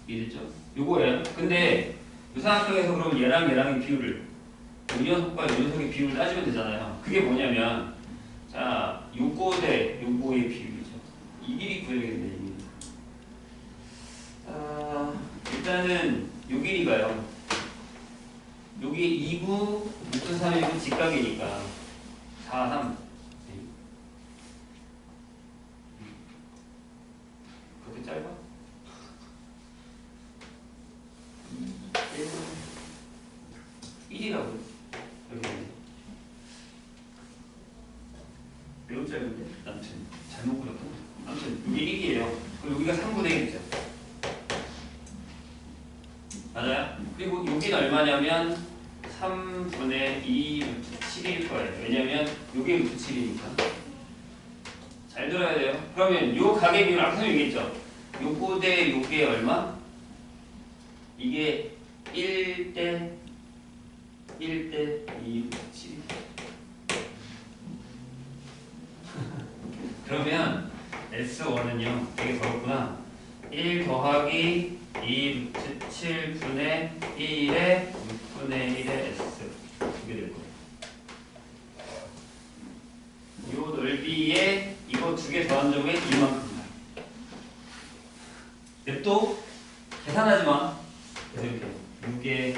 이해됐죠? 요거예요. 근데 이 삼각형에서 그럼 얘랑의 비율을, 이 녀석과 이 녀석의 비율을 따지면 되잖아요. 그게 뭐냐면, 자, 요거 대 요거의 비율이죠. 이 길이 구해야겠네. 일단은 요 길이가요. 여기 2구 루트 3이고 직각이니까 4, 3. 그렇게 짧아? 1이라고 이렇게 되네. 매우 짧은데? 아무튼 잘못 그렸구나. 아무튼 여기 1이에요. 그럼 여기가 3분의 1이죠. 맞아요? 그리고 여기는 얼마냐면 3분의 2 루트 7일 거예요. 왜냐면 요게 루트 7이니까. 잘 들어야 돼요. 그러면 요 각의 비율 아까 얘기했죠? 요거 대 요게 얼마? 이게 1대 2 루트 7. 그러면 S1은요 되게 어렵구나. 1 더하기 2 루트 7분의 1에 6분의 1의 S 이게 될 거예요. 요 넓이에 이거 두 개 더한 점에 이만큼이다. 냅둬 계산하지 마. 그래서 이렇게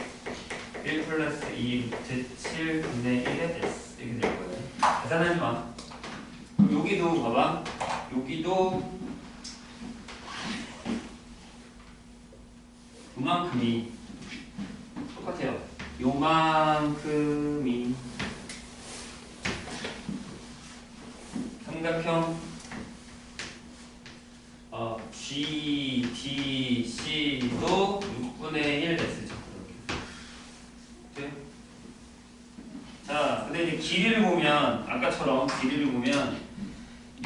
6에 1 플러스 2 루트 7분의 1의 S 이렇게 될 거예요. 계산하지 마. 그럼 여기도 봐봐. 여기도 요만큼이 똑같아요. 요만큼이 삼각형 GDC도 6분의 1 S죠. 이렇게. 자, 근데 이제 길이를 보면 아까처럼 길이를 보면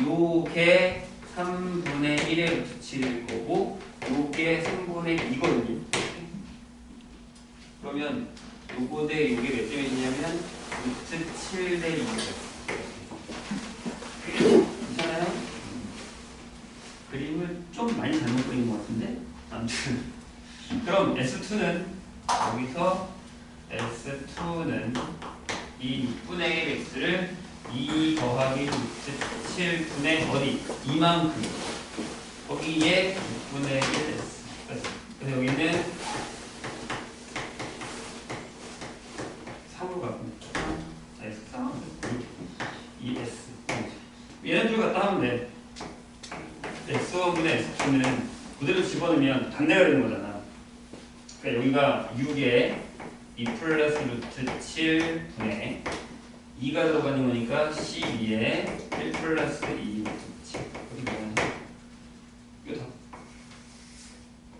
요게 3분의 1의 루트 7일 거고 요게 3분의 2거든요. 그러면 요거 대 요게 몇 대 몇이냐면 루트 7 대 2죠. 괜찮아요? 그림을 좀 많이 잘못 그린 것 같은데? 아무튼 그럼 S2는 여기서 S2는 이 6분의 1 X를 2 더하기 루트 7분의 어디? 이만큼 거기에 6분의 1 S. 그래서 여기는 3으로 가고 자, S3 2S 얘네 둘 갖다 하면 돼. S1분의 S2는 그대로 집어넣으면 반대가 되는 거잖아. 그러니까 여기가 6에 2 플러스 루트 7분의 2가 들어가는 거니까 12에 1 플러스 2 루트 7. 이거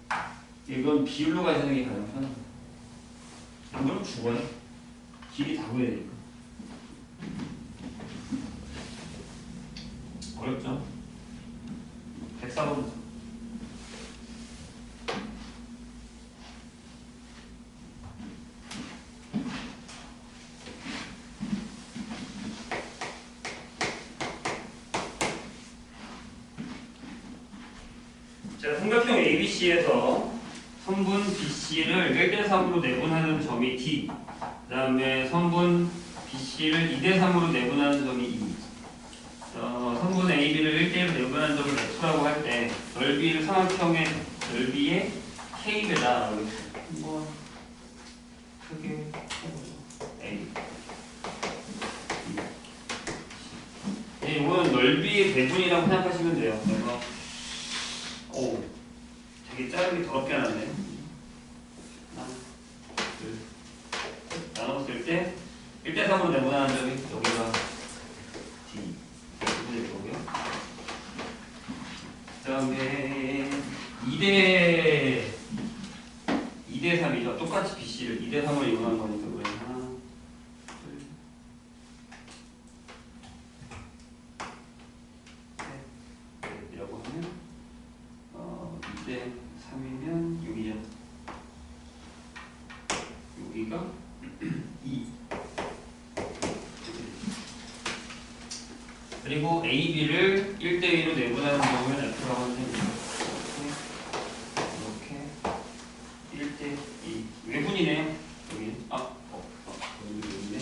다. 이건 비율로 가시는 게 가장 편하다. 안 그러면 죽어요. 길이 다 구해야 되니까. 어렵죠? 104번. 자, 삼각형 ABC에서 선분 BC를 1대3으로 내분하는 점이 D, 그 다음에 선분 BC를 2대3으로 내분하는 점이 E. 선분 AB를 1대1로 내분하는 점을 F라고 할 때 넓이를 삼각형의 넓이의 K배다. 한번 크게 해보죠. A. 이거는 넓이의 배분이라고 생각하시면 돼요. 그래서 오, 되게 짧게 더럽게 해놨네. 하나, 둘, 나눠봤을 때 1대3으로 내분하는 점이 여기가 D 이렇게 될 거고요. 그 다음에 2대3이죠. 똑같이 BC를 2대3으로 이용한 거니까 그래. 하나, 둘, 셋, 넷이라고 하면 2대3이면 6이죠. 여기가 2. 그리고 AB를 1대2로 내분하는 경우는 F라고 하면 됩니다. 이렇게 1대2. 외분이네요. 여기. 여기 있네.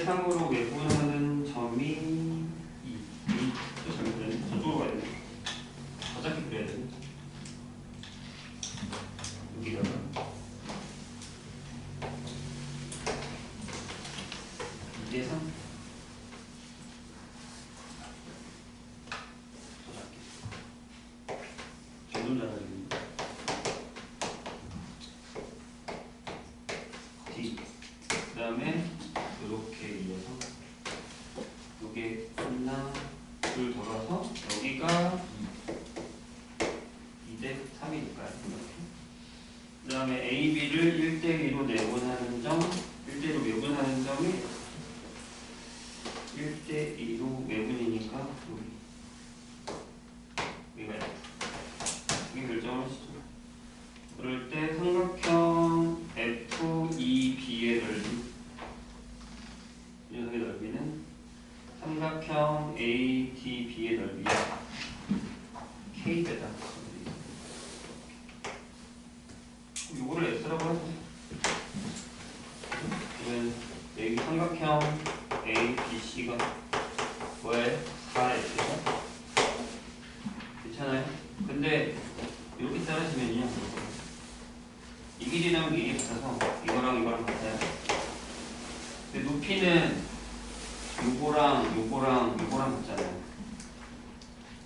상으로 외분하는 점이 또 잘못 그렸네. 저쪽으로 가야 되네. 더 작게 그려야 되네. 여기다가 2대 3. 더 작게. 점점 작아지는데. D. 그 다음에 이렇게 이어서 요게 하나 둘 돌아서 여기가 2대 3이니까요. 그 다음에 A, B를 1대2로 내분하는 점, 1대1로 외분하는 점이 1대2로 외분이니까 여기가 이게 결정을 하시죠. 그럴 때 삼각형 F2B의 넓이, 이 녀석의 넓이는 삼각형 ADB의 넓이야. K배다. 요거를 S라고 하죠. 그러면 여기 삼각형 ABC가 뭐예요? 4S가? 괜찮아요? 근데 이렇게 따라지면요, 이 길이랑 이 길이 같아서 이거랑 이거랑 같아요. 근데 높이는 요거랑 같잖아요.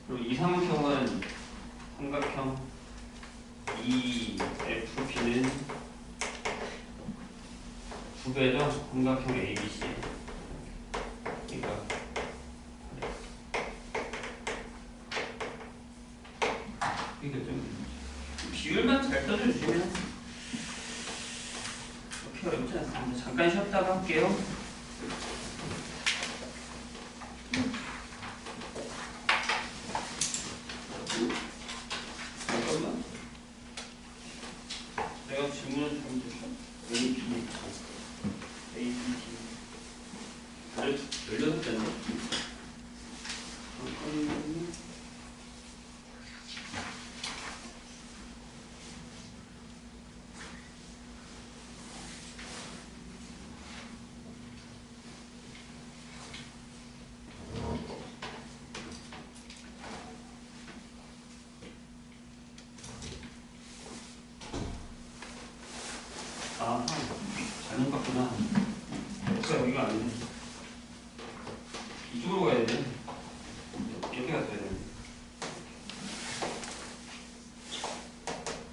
그리고 이 삼각형은 삼각형 EFP는 9배죠? 삼각형 ABC. 그러니까 이게 좀 비율만 잘 떠줘주시면 그렇게 어렵지 않습니다. 잠깐 쉬었다가 할게요. 잠깐만. 내가 질문을 잘못했어. A, B, A, B, D. 16배인데? 잠깐만요. 아, 잘못 봤구나. X가 여기가 아니네. 이쪽으로 가야 돼. 이렇게 갔어야 돼.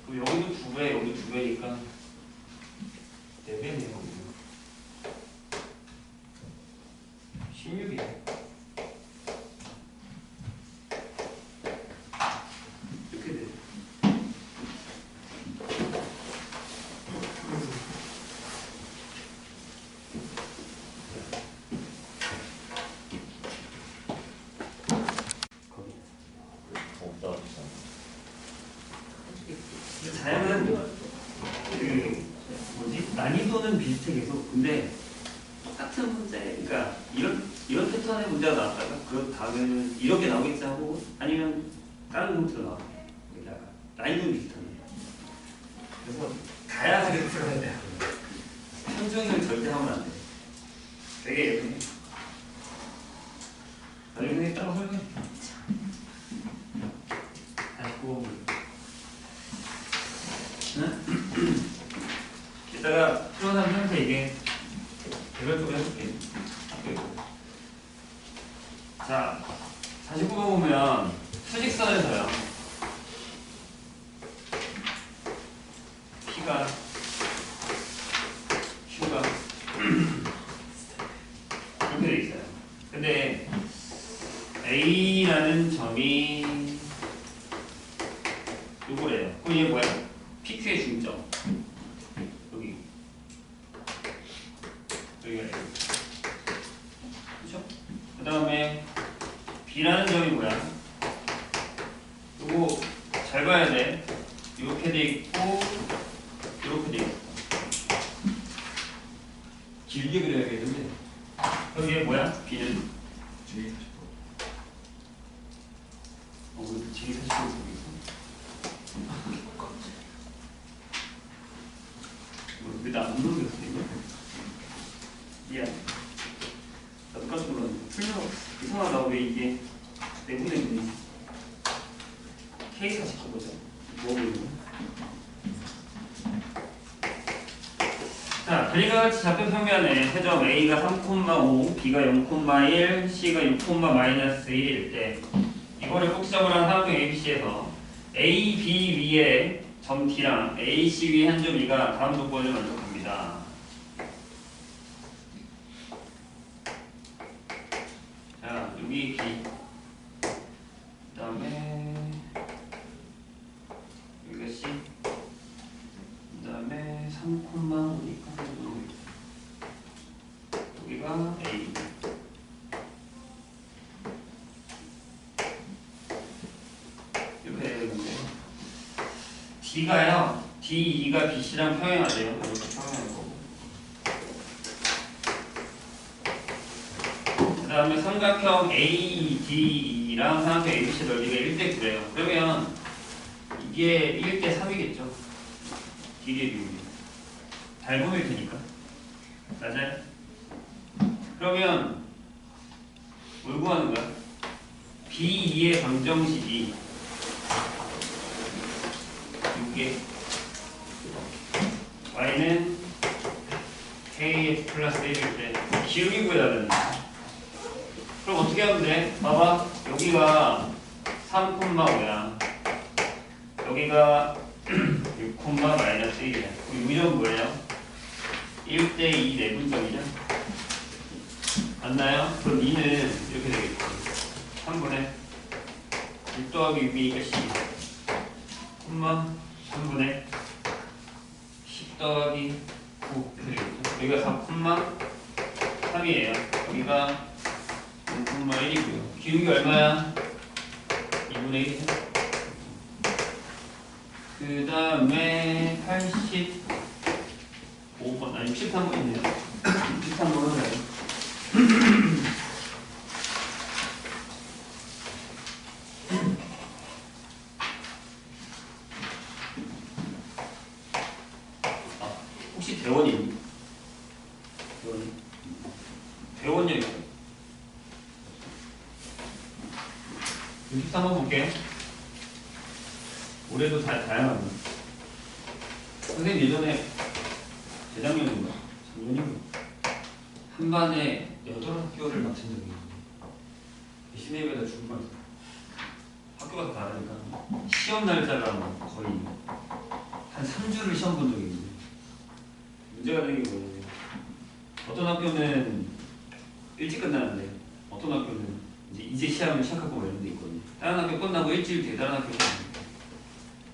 그럼 여기도 2배, 여기 2배니까 4배네요. 16이에요. 이렇게 돼. 다양한 그 뭐지 난이도는 비슷해 계속. 근데 똑같은 문제, 그러니까 이런 패턴의 문제가 나왔다가 그 다음에는 이렇게 나오겠지 하고 아니면 다른 형태로 나와. 여기다가 난이도는 비슷합니다. 그래서 다양하게 풀어야 돼요. 편중을 절대 하면 안 돼. 되게 예쁘네. 나중에 따로 설명해. 다시 구워볼게요. 이따가 풀어놓은 상태 이게 개별적으로 해볼게요. 자, 49번 보면 수직선에서요. P가 Q가 이렇게 돼 있어요. 근데 A라는 점이 요거래요. 그럼 이게 뭐야? PQ의 중점. 여기가 A. 그렇죠? 그 다음에 B라는 점이 뭐야? 요거 잘 봐야 돼. 이렇게 돼 있고 이렇게 돼 있어. 길게 그려야겠는데. 여기에 뭐야? B는 J40. 왜 J40을 보고 있어? 왜 나 안 넘겼어 이거? 미안. 이상하다. 왜 이게 내분의 분이지? K40 해보자. 뭐 보이는 거야? 자, 그림과 같이 좌표 평면에 세점 A가 3,5, B가 0,1, C가 6,-1일 때 이거를 꼭지점으로 한 삼각형 ABC에서 A, B 위에 점 D랑 A, C 위에 한 점 E가 다음 조건을 만족합니다. 자, 여기 B, 그 다음에 여기가 C, 그 다음에 3,5니까 여기가 A. 이렇게 되는데 D가요, D2가 BC랑 평행하대요. 이렇게 평행할 거고. 그 다음에 삼각형 ADE랑 삼각형 ABC 넓이가 1대 9래요. 그러면 이게 1대 3이겠죠. D의 비율이. 닮음일 테니까. 맞아요? 그러면 뭘 구하는 거야? B2의 방정식이 6개 y는 kx 플러스 1일 때 기울기 구해야 되는 거야. 그럼 어떻게 하면 돼? 봐봐. 여기가 3,5야. 여기가 6,-1이야. 그럼 유전 뭐예요? 1대2 내분점이죠? 맞나요? 그럼 2는 이렇게 되겠죠. 3분의 6 더하기 6이니까 12. 3분의 10 더하기 9 이렇게 되겠죠. 여기가 4,3이에요. 여기가 0,1이고요. 기울기 얼마야? 2분의 1이죠. 그 다음에 85번, 아니 63번이네요. 63번은 왜? 혹시 대원이 있니? 대원이 있어요. 63번 볼게요. 올해도 다양합니다. 선생님 예전에 재작년인가? 작년인가? 한 반에 8학교를 맡은 적이 있는데 시내에다 죽을 뻔했어. 학교가 다르니까 시험 날짜가 거의 한 3주를 시험 본 적이 있는데 문제가 되는 게 뭐냐면 어떤 학교는 일찍 끝나는데 어떤 학교는 이제 시험을 시작하고 뭐 이런 데 있거든요. 다른 학교 끝나고 일주일 뒤에 다른 학교 시작합니다.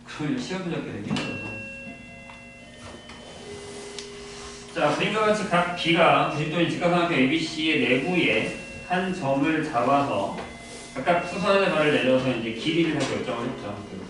그러면 시험을 잡기 되게 힘들어서. 자, 그림과 같이 각 B가 90도인 직각삼각형 ABC의 내부에 한 점을 잡아서 각각 수선의 발을 내려서 이제 길이를 결정을 했죠. 이렇게.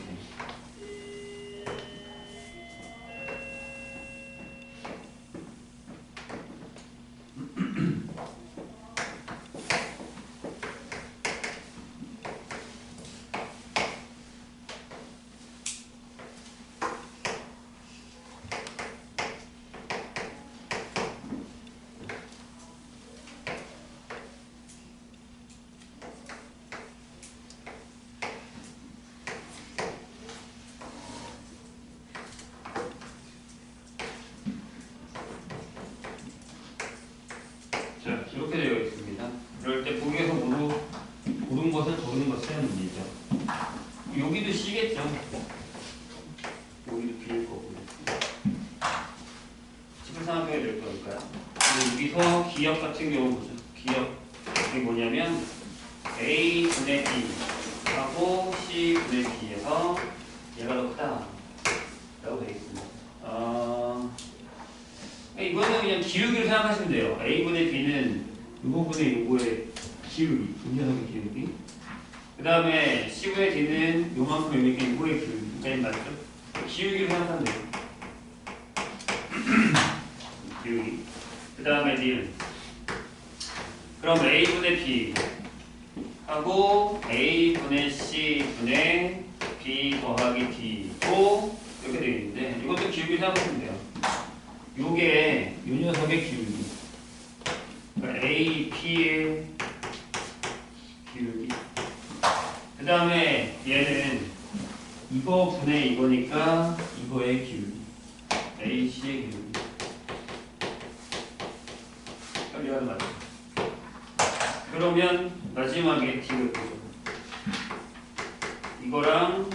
이렇게 되어 있습니다. 이럴 때 보기에서 고른 것을 고르는 것을 문제죠. 여기도 C겠죠. 여기도 B일 거고. 직각삼각형이 될 거니까요. 여기서 기억 같은 경우 보죠. 기억 이게 뭐냐면 A분의 B 하고 C분의 B에서 얘가 더 크다 라고 되겠습니다. 이거는 그냥 기울기를 생각하시면 돼요. A분의 B는 이 부분의 요거의 기울기, 분자석의 기울기. 그 다음에 C분의 D는 요만큼 여기 요거의 기울기. 맨 맞죠? 기울기를 생각하면 돼요. 기울기. 그 다음에 D는 그럼 A분의 B 하고 A분의 C분의 B 더하기 D도 이렇게 되어 있는데 이것도 기울기 생각하시면 돼요. 요게 요 녀석의 기울기. 그러니까 A, P의 기울기. 그 다음에 얘는 이거 분의 이거니까 이거의 기울기. AC의 기울기. 이해가 맞죠? 그러면 마지막에 D를 보죠. 이거랑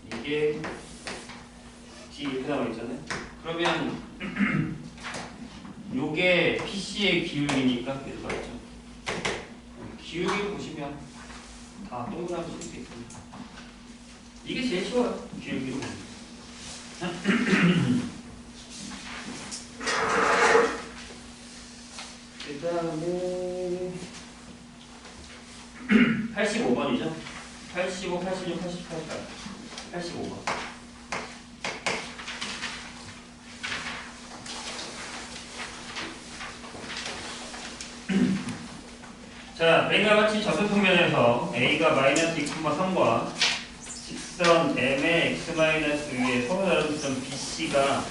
이게 D 이렇게 나와 있잖아요. 그러면 요게 PC의 기울기니까 이렇게 맞죠? 기울기를 보시면 다 동그라미 칠 수 있습니다. 이게 제일 쉬워요. 기울기로 보면. 그 다음에 85번이죠. 85, 86, 88, 85번. 자, A가 같이 접선평면에서 A가 마이너스 2,3과 직선 M의 x-위에 서로 다른 점 BC가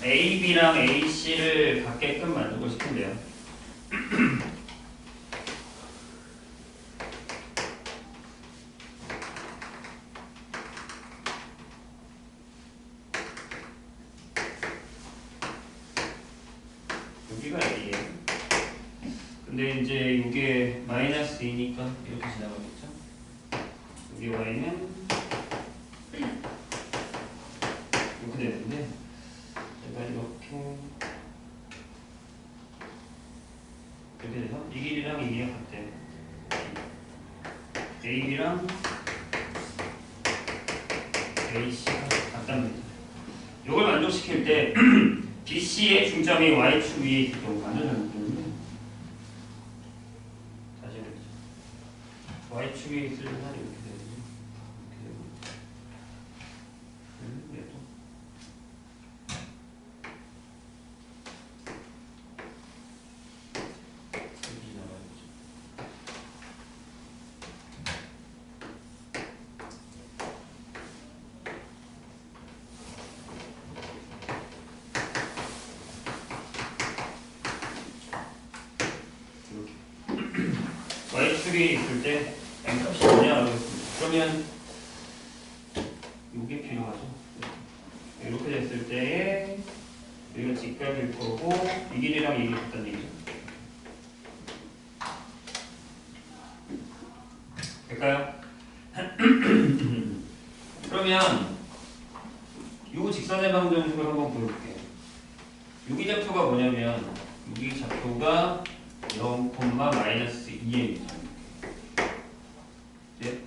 AB랑 AC를 갖게끔 만들고 싶은데요. 여기가 A예요. 근데 이제 이게 마이너스 2니까 이렇게 지나가겠죠? 여기 Y는 이렇게 되는데 제가 이렇게 돼서 이 길이랑 이 길이랑 같대요. AB랑 AC가 같답니다. 이걸 만족시킬 때 BC의 중점이 Y축 위에 있을 경우 완전 잘못되는데 다시 해보죠. Y축 위에 있을 때는 이렇게 되죠. 이렇게 되고 얘도 여기 지나가야죠. Y축이 있을 때 M값이 뭐냐라고 했습니다. 그러면 이게 필요하죠. 이렇게 됐을 때에 여기가 직각일 거고 이 길이랑 이게 같다는 얘기죠. 될까요? 그러면 이 직선의 방정식을 한번 보여볼게요. 여기 좌표가 뭐냐면 여기 좌표가 0, 마이너스 2입니다. 네?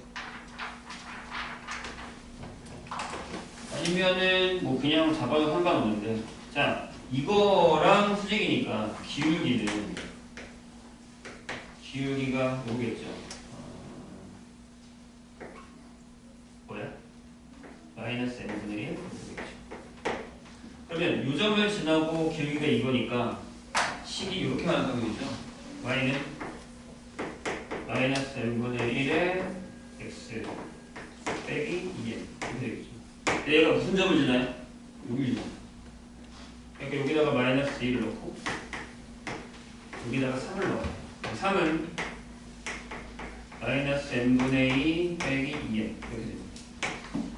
아니면은 뭐 그냥 잡아도 상관없는데, 자 이거랑 수직이니까 기울기가 오겠죠. 뭐야? 마이너스 n분의 1 오겠죠. 그러면 이 점을 지나고 기울기가 이거니까 식이 이렇게 완성되죠. y는 마이너스 n분의 1의 x 빼기 2n 이렇게 되겠죠. 얘가 무슨 점을 지나요? 여기죠. 그러니까 여기다가 마이너스 2를 넣고 여기다가 3을 넣어요. 3은 마이너스 n분의 2 빼기 2n 이렇게 됩니다.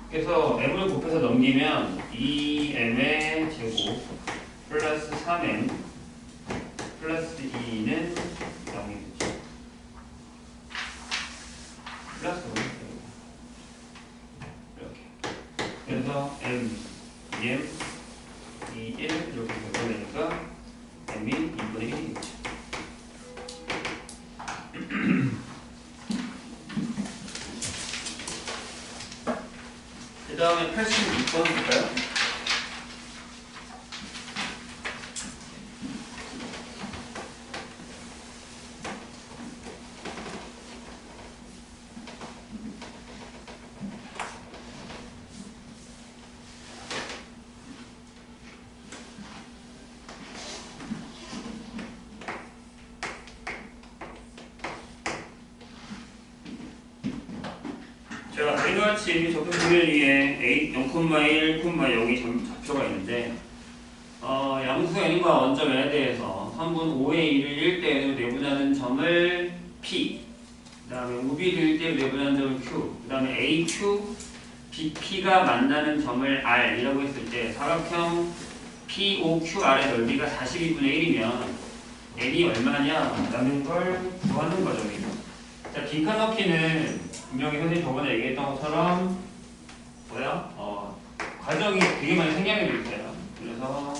그래서 m을 곱해서 넘기면 2m의 제곱 플러스 3m 플러스 2는 0이 되죠. 플러스 5 이렇게. 그래서 m, 2m, 2, 1 이렇게 되니까 m이 2분의 1이겠죠. 그 다음에 86번 볼까요? 자, A와 같이 접근평면 위에 A 0,1, 0이 좌표가 있는데 양수 n과 원점 n에 대해서 3분 5의 1을 1대 n으로 내분하는 점을 P 그 다음에 우비를 때 내분한 점을 Q, 그 다음에 AQ, BP가 만나는 점을 R이라고 했을 때 사각형 POQR의 넓이가 42분의 1이면 L이 얼마냐? 라는 걸 구하는 거죠. 자, 빈칸 넣기는 분명히 선생님 저번에 얘기했던 것처럼 뭐야? 과정이 되게 많이 생략이 되어 있어요. 그래서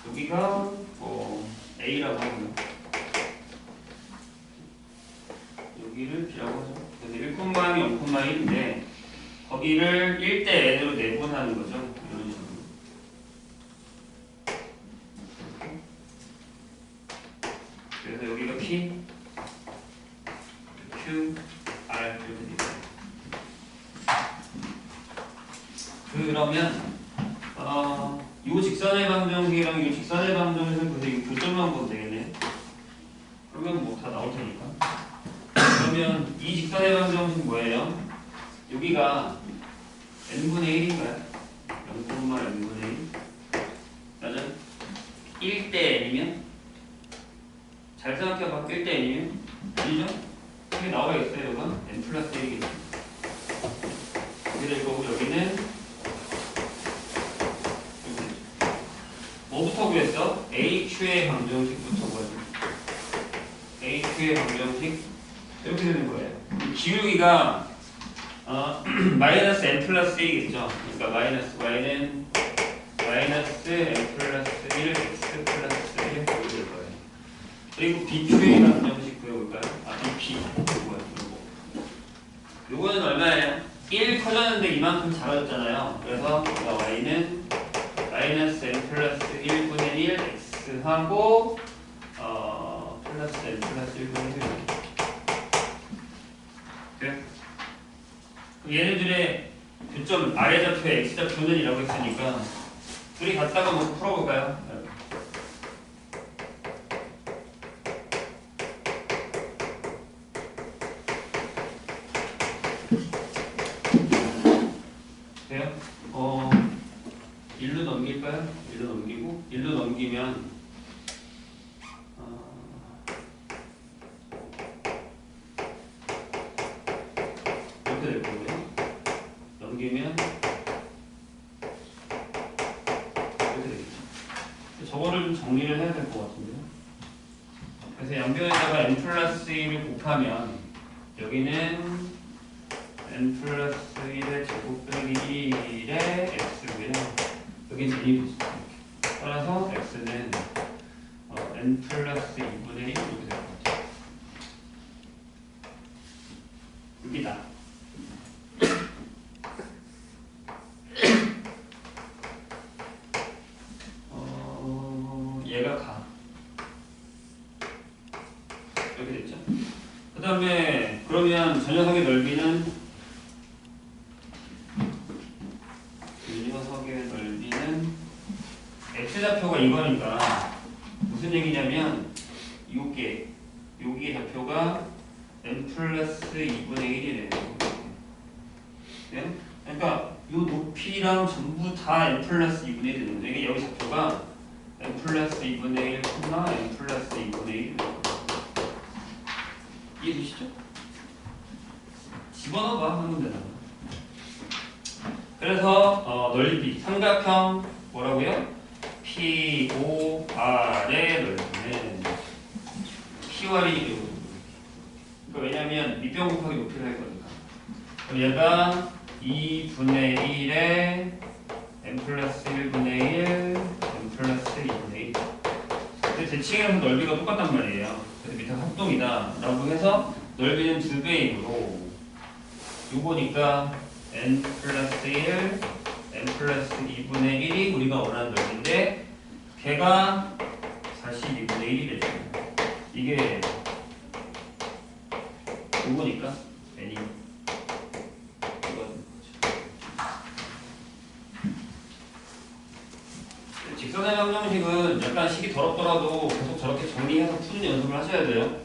여기가 A라고 하고요. 여기를 B라고 하죠. 그래서 1,0, 0,1인데 거기를 1대 n으로 내분하는 거죠. 이런 식으로. 그래서 여기가 P, Q, R 이렇게 되죠. 그러면 이 직선의 방정식이랑 이 직선의 방정식은 그래서 이 교점만 보면 되겠네. 그러면 뭐 다 나올 테니까. 그러면 이 직선의 방정식 뭐예요? 여기가 n분의 1인가요? 0,n분의 1 맞아? 1대 n이면? 잘 생각해봐. 1대 n이면? 아니죠? 이게 나와야겠어요. 이건 n 플러스 1이겠죠. 이렇게 될 거고 여기는 뭐부터 구했어? AQ의 방정식부터 구했어. AQ의 방정식 이렇게 되는 거예요. 기울기가 마이너스 n 플러스 1이겠죠. 그러니까 마이너스 y는 마이너스 n 플러스 1 x 플러스 1 이렇게 될 거예요. 그리고 BQ의 방정식 구해볼까요? BP 뭐야? 요거는 얼마예요? 1 커졌는데 이만큼 작아졌잖아요. 그래서 y는 마이너스 n 플러스 1분의 1 x하고 플러스 n 플러스 1분의 1 이렇게. 얘네들의 교점 아래 좌표의 x좌표는 이라고 했으니까 둘이 같다가 뭐 풀어볼까요? 돼요? 1로 넘길까요? 1로 넘기고 1로 넘기면 이렇게 될 거고요. 넘기면 이렇게 되겠죠. 저거를 좀 정리를 해야 될 것 같은데요. 그래서 양변에다가 n 플러스 1을 곱하면 여기는 n 플러스 1의 제곱 빼기 1의 x고요. 여기 제곱이죠. 따라서 x는 n 플러스 2분의 1 이렇게 될 것 같아요. 여기다. 얘가 가. 이렇게 됐죠. 그 다음에 그러면 저 녀석의 넓이는 x좌표가 이거니까 무슨 얘기냐면 여기의 좌표가 n 플러스 2분의 1이래요. 네? 그러니까 이 높이랑 전부 다 n 플러스 2분의 1이 되는데 이게 여기 좌표가 n 플러스 2분의 1, n 플러스 2분의 1 이해되시죠? 집어넣어봐 하는 데다가. 그래서 넓이 삼각형 뭐라고요? POR의 넓이는 POR이 그러니까 왜냐면 밑변 곱하기 높이를 할 거니까. 그럼 얘가 2분의 1에 n 플러스 1분의 1 n 플러스 2분의 1 근데 대칭이라서 넓이가 똑같단 말이에요. 그래서 밑에 합동이다 라고 해서 넓이는 2배이므로 요거니까 n 플러스 1 n 플러스 2분의 1이 우리가 원하는 넓이인데 걔가 42분의 1이 되죠. 이게 요거니까 n이 직선의 방정식은 약간 식이 더럽더라도 계속 저렇게 정리해서 푸는 연습을 하셔야 돼요.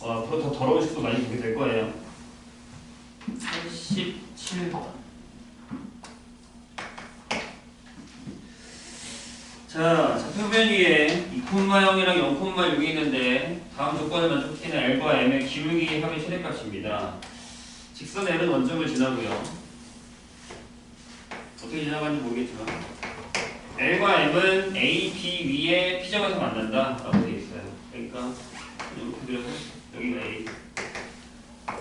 앞으로 더 더러운 식도 많이 보게 될 거예요. 87번. 자, 좌표변 위에 2,0이랑 0,6이 있는데 다음 조건을 만족시키는 L과 M의 기울기 합의 최대값입니다. 직선 L은 원점을 지나고요. 어떻게 지나가는지 모르겠지만 L과 M은 A, B 위에 P점에서 만난다 라고 되어 있어요. 그러니까 이렇게 그려서 여기가 A,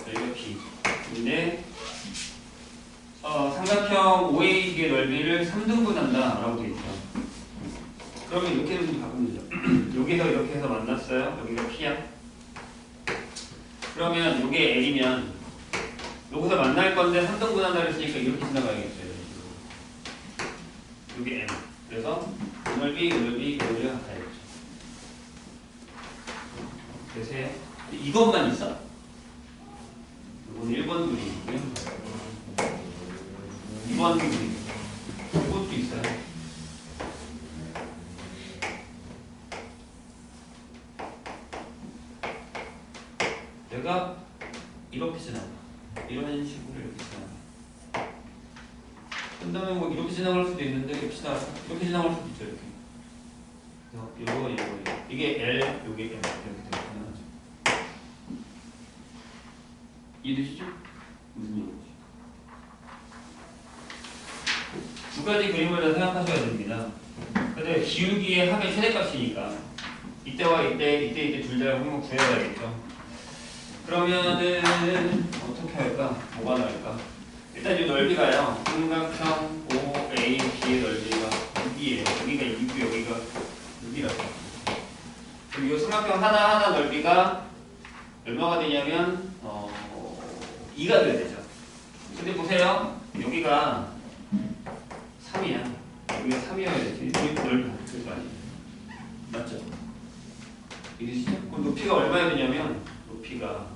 여기가 B 인데 삼각형 OA의 넓이를 3등분한다 라고 되어 있어요. 그러면 이렇게 바꾸면 되죠. 여기서 이렇게 해서 만났어요. 여기가 P야. 그러면 이게 L이면 여기서 만날 건데 3등분한다 그랬으니까 이렇게 지나가야겠어요. 여기 M. 그래서 이 넓이, 이 넓이, 이 넓이가 같아야겠죠. 되세요? 이것만 있어. 이건 1번 그림이고요. 2번 그림. 이것도 있어요. 내가 이렇게 지나가. 이런 식으로 이렇게 지나가. 그 다음에 뭐 이렇게 지나갈 수도 있는데 이렇게 지나갈 수도 있죠. 이렇게. 이거. 이게 L, 요게 M 이렇게 가능하죠. 이해되시죠? 무슨 얘기인지. 두 가지 그림을 다 생각하셔야 됩니다. 근데 기울기의 합의 최대값이니까 이때와 이때 둘 다 한번 구해봐야겠죠. 그러면은 어떻게 할까? 뭐가 나올까? 일단 이 넓이가요. 삼각형 OAB의 넓이가 6이에요. 여기가 6, 여기가 6이라고. 그리고 이 삼각형 하나하나 넓이가 얼마가 되냐면 2가 돼야 되죠. 근데 보세요. 여기가 3이야. 여기가 3이어야 되지. 여기 넓이 바뀔 거 아니에요. 맞죠? 이해되시죠? 그럼 높이가 얼마야 되냐면 높이가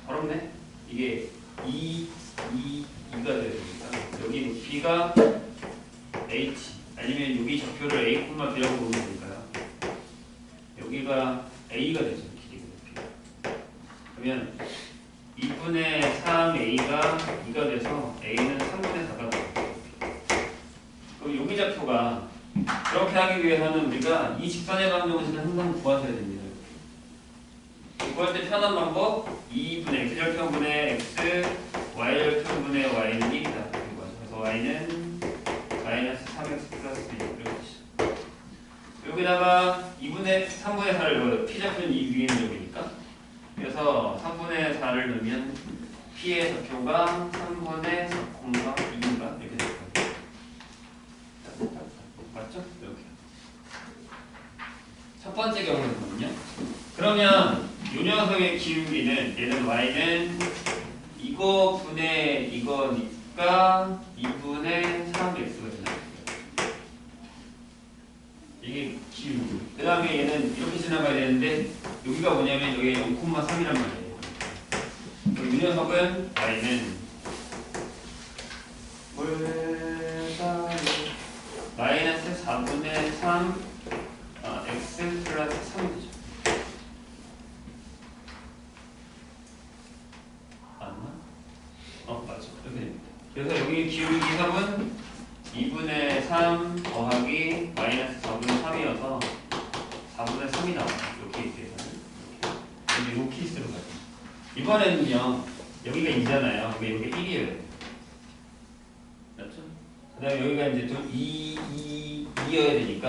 어렵네. 이게 2가 돼야 되니까 여기 높이가 h 아니면 여기 좌표를 a, b라고 보면 되니까요. 여기가 a가 되죠. 길이가 높이가. 그러면 2분의 3a가 2가 돼서 a는 3분의 4가 돼요. 그럼 여기 좌표가 그렇게 하기 위해서는 우리가 이 직선의 방정식을 항상 구하셔야 됩니다. 구할 때 편한 방법 2분의 x절편분의 x, y절편분의 y는 1이다. 그래서 y는 마이너스 3x 플러스 1 이렇게 되죠. 여기다가 2분의 3분의 4를 넣어요. p좌표는 이 위에 있는 점이니까. 그래서 3분의 4를 넣으면 p의 좌표가 3분의 4, 2인가 이렇게 될 거예요. 맞죠? 이렇게. 첫 번째 경우는요. 그러면 이 녀석의 기울기는 얘는 y는 이거 분의 이거니까 2분의 3x가 되나요? 이게 기울기. 그 다음에 얘는 이렇게 지나가야 되는데 여기가 뭐냐면 여기 0,3이란 말이에요. 이 녀석은 y는 마이너스 4분의 3 x 플러스 3이 되죠. 맞죠. 이렇게 됩니다. 그래서 여기 기울기 합은 2분의 3 더하기 마이너스 4분의 3이어서 4분의 3이 나와요. 이 케이스에서는. 이제 이 케이스로 가죠. 이번에는요. 여기가 2잖아요. 여기가 1이에요. 맞죠? 그 다음에 여기가 이제 좀 2여야 되니까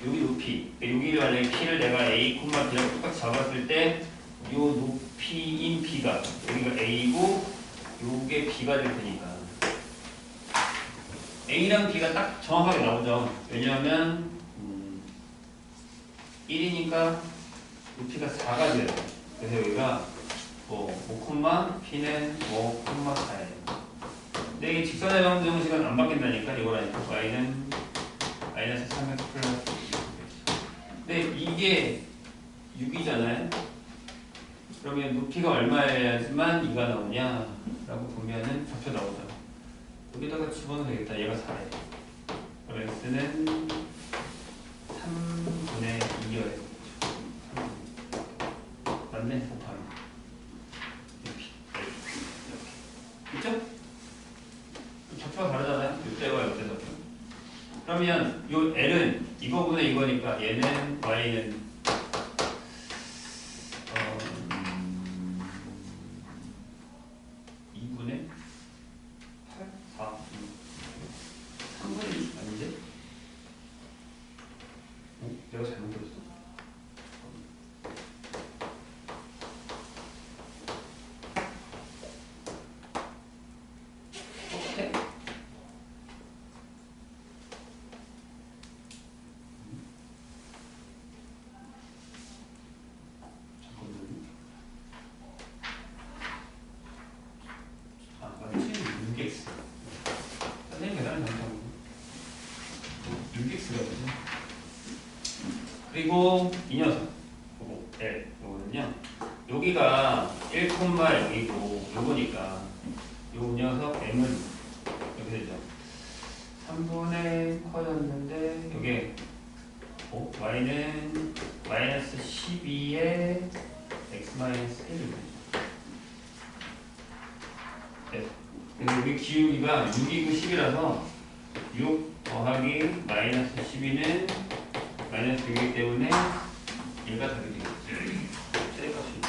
여기 높이. 여기를 만약에 P를 내가 A, B랑 똑같이 잡았을 때 이 높이인 B가 여기가 A고 요게 B가 될 테니까 A랑 B가 딱 정확하게 나오죠. 왜냐하면 1이니까 높이가 4가 돼요. 그래서 여기가 5, P는 5,4예요. 근데 이게 직선의 방정식은 안 바뀐다니까 이거라니까 y는 마이너스 3x 플러스 6이겠죠. 근데 이게 6이잖아요. 그러면 높이가 얼마여야지만 2가 나오냐 라고 보면은 좌표 나오죠. 여기다가 집어넣으면 되겠다. 얘가 4예요. 그럼 x는 3분의 2여야 되겠죠. 맞네? 곱하면 이렇게. 그쵸? 좌표가 다르잖아요. 이때와 이때 좌표. 그러면 요 L은 이거분의 이거니까 얘는 Y는 2분의 8, 4, 3분의 2 아닌데? 내가 잘못 그렸어. 그리고 이 녀석 L 요거는요 여기가 1,0이고 요거니까 요 녀석 M은 이렇게 되죠 3분의 커졌는데 여기 Y는 마이너스 12에 X 마이너스 1 네. 그래서 여기 기울기가 6이고 10이라서 6 더하기 마이너스 12는 마이너스 6이기 때문에 얘가 답이 되겠죠. 최대값입니다.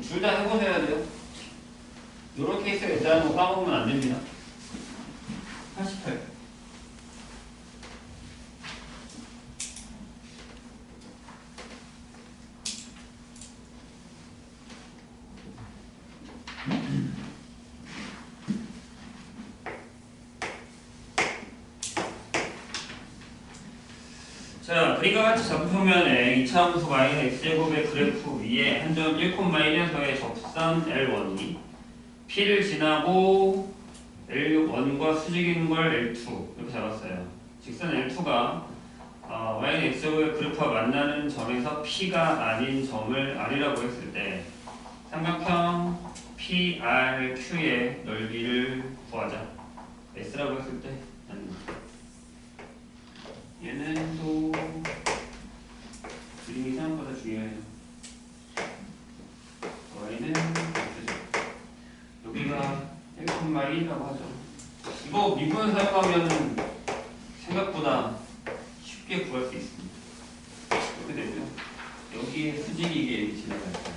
둘 다 해보셔야 돼요. 요런 케이스가 있다는 거 까먹으면 안 됩니다. 88. 자, 그림과 같이 접표면에 이차함수 y는 x제곱의 그래프 위에 한 점 1,1서의 접선 L1이 P를 지나고 L1과 수직인 걸 L2 이렇게 잡았어요. 직선 L2가 y는 x제곱의 그래프와 만나는 점에서 P가 아닌 점을 R이라고 했을 때 삼각형 PRQ의 넓이를 구하자. S라고 했을 때 얘는 또 그림이 생각보다 중요해요. y는 여기가 1,1이라고 하죠. 이거 미분 사용하면 생각보다 쉽게 구할 수 있습니다. 이렇게 되고요. 여기에 수직이 이게 지나갈 거예요.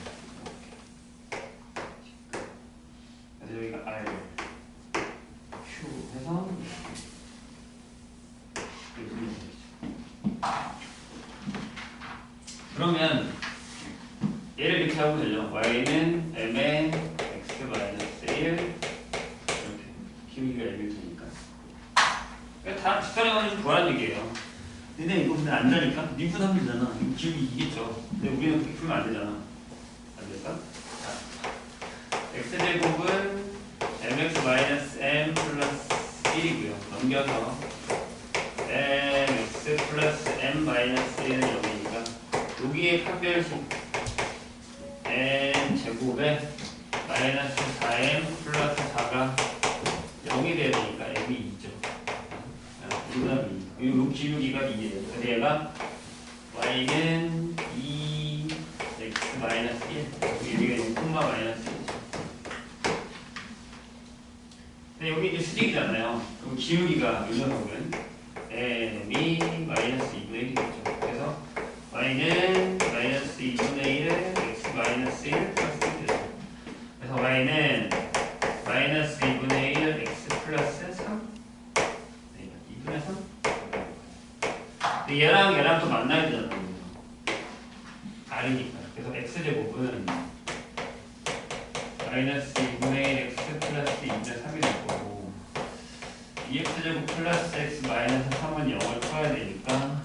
그래서 여기가 R, Q 해서 그러면 얘를 이렇게 하면 되죠. y는 m의 x 마이너스 1 이렇게 기울기가 1m니까 다 직선에 가지고 구하라는 얘기예요. 근데 이거 근데 안 되니까 미분하면 되잖아. 이거 기울기 이겠죠. 근데 우리는 그렇게 풀면 안 되잖아. 안 될까? x제곱은 mx 마이너스 m 플러스 1이고요. 넘겨서 mx 플러스 m 마이너스 1은 0이니까 여기에 판별식 n 제곱에 마이너스 4m 플러스 4가 0이 돼야 되니까 m이 2죠. 이 기울기가 2예요. 그래서 얘가 y는 2x 마이너스 1 여기가 6, 마이너스 1이죠. 근데 여기 이제 수직이잖아요. 그럼 기울기가 이 녀석은 m이 마이너스 2분의 1이겠죠. 그래서 y는 마이너스 2분의 1에 x 마이너스 1 플러스 1이죠. 그래서 y는 마이너스 2분의 1 x 플러스 3 2분의 3 근데 얘랑 또 만나야 되잖아요. R이니까. 그래서 x제곱은 마이너스 2분의 1 x 플러스 2분의 3이 될 거고 2x제곱 플러스 x 마이너스 3은 0을 풀어야 되니까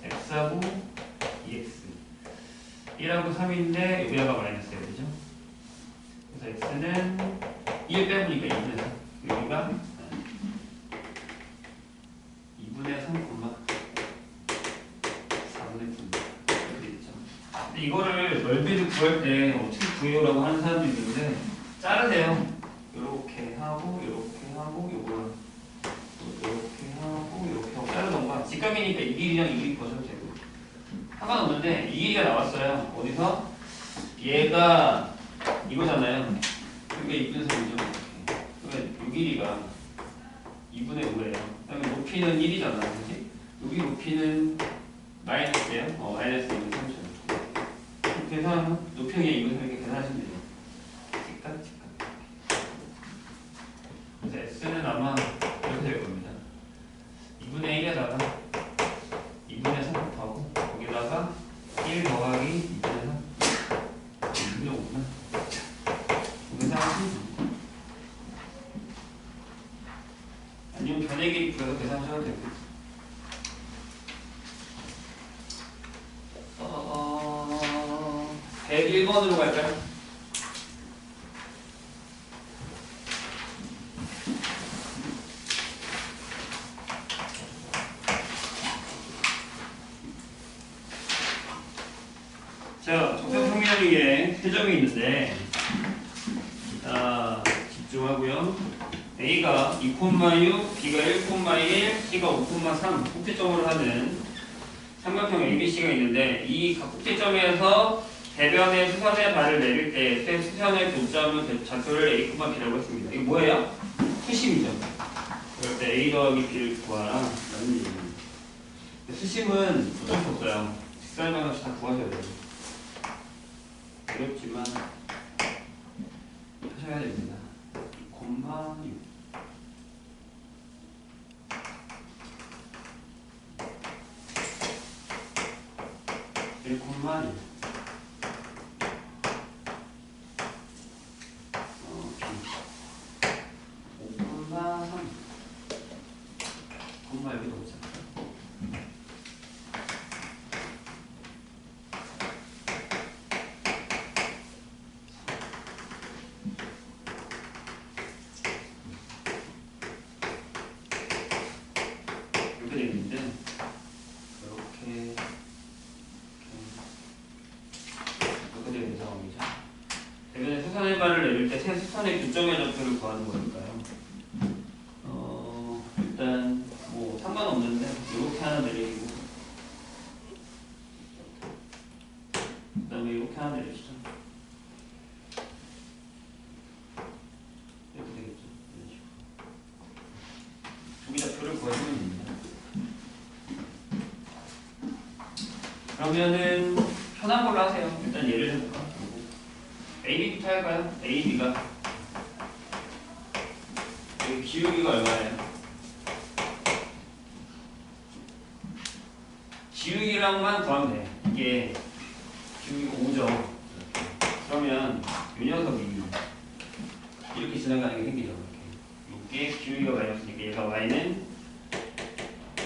x하고 2x 1하고 3인데 여기다가 마이너스 해야 되죠. 그래서 x는 1 빼보니까 2분의 3 여기가 2분의 3, 4분의 9 이렇게 되겠죠. 근데 이거를 넓이를 구할 때 어떻게 구해요라고 하는 사람도 있는데 자르세요. 이렇게 하고 이렇게 하고 요거 이렇게 하고 이렇게 하고 자르던가 직각이니까 이 길이랑 이 길이 거셔도 되고 상관없는데 이 길이가 나왔어요. 어디서? 얘가 이거잖아요. 그러니까 2분의 3이죠. 그러면 이 길이가 2분의 5예요. 그다음에 높이는 1이잖아. 그지? 여기 높이는 마이너스예요. 마이너스 2는 3죠. 계산, 높이는 2분의 3 이렇게 계산하시면 돼요. 틱딱, 틱딱. 그래서 S는 아마 이렇게 될 겁니다. 2분의 1에다가 2분의 3 곱하고 거기다가 1 더하기 2분의 3 2분의 5구나 2분의 3 하시면 됩니다. 아니면 변의 길이 구해서 계산하셔도 되고 101번으로 갈까요? 자, 정사평면위에 세 점이 있는데 집중하고요. A가 2,6, B가 1,1, C가 5,3 꼭지점으로 하는 삼각형 ABC가 있는데 이 각 꼭지점에서 대변의 수선의 발을 내릴 때 수선의 교점은 좌표를 A, B라고 했습니다. 이게 뭐예요? 수심이죠. 그럴 때 A 더하기 B를 구하라 라는 얘기입니다. 수심은 어쩔 수 없어요. 직사변 없이 다 구하셔야 돼요. 어렵지만 하셔야 됩니다. 2,6 1,6 5,3 콤마 여기도 없잖아. 이렇게 되어 있는데 이렇게 되어 있는 상황이죠. 대변에 수선의 발을 내릴 때 새 수선의 교점의 좌표를 구하는 거니까요. 일단 뭐 상관없는데 이렇게 하나 내리고 그다음에 이렇게 하나 내리시죠. 이렇게 되겠죠. 이런 식으로 조기 좌표를 구하시면 됩니다. 그러면은 편한 걸로 하세요. 일단 예를 들어볼까? AB부터 할까요? AB가 여기 기울기가 얼마예요? 기울기랑만 구하면 돼. 이게 기울기가 5죠. 그러면 이 녀석이 이렇게 지나가는 게 생기죠. 이게 기울기가 마이너스니까 얘가 y는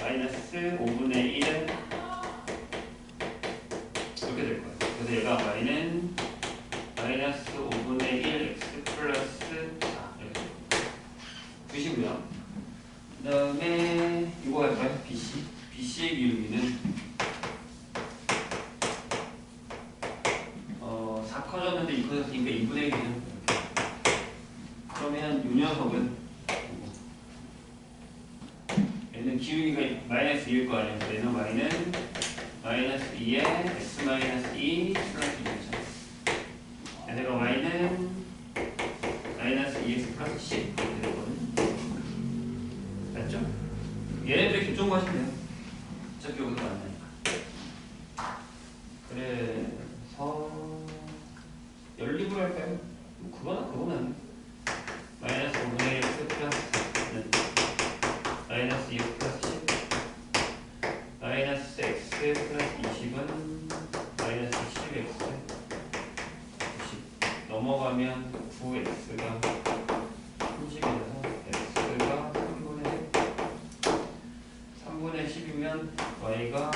마이너스 5분의 1은 이렇게 될 거예요. 그래서 얘가 y는 마이너스 5분의 1 x 플러스 4 이렇게 될 거예요. 보시고요. 그 다음에 이거 할까요? BC. BC의 기울기는 4 커졌는데 2 커졌으니까 2분의 1이죠. 그러면 이 녀석은 얘는 기울기가 마이너스 2일 거 아니에요. 얘는 y는 마이너스 2에 x 마이너스 2 플러스 2죠. 얘네가 y는 마이너스 2x 플러스 10 이렇게 되거든요. 맞죠? 얘네들이 교점 구하시면 돼요. 어차피 여기서 만나니까. 그래서 연립을 할까요? 그거나 마이너스 5분의 1 x 플러스는 마이너스 2x 플러스 10 마이너스 x 플러스 20은 마이너스 10x 90 넘어가면 9x가 30에서 x가 3분의 10이면 y가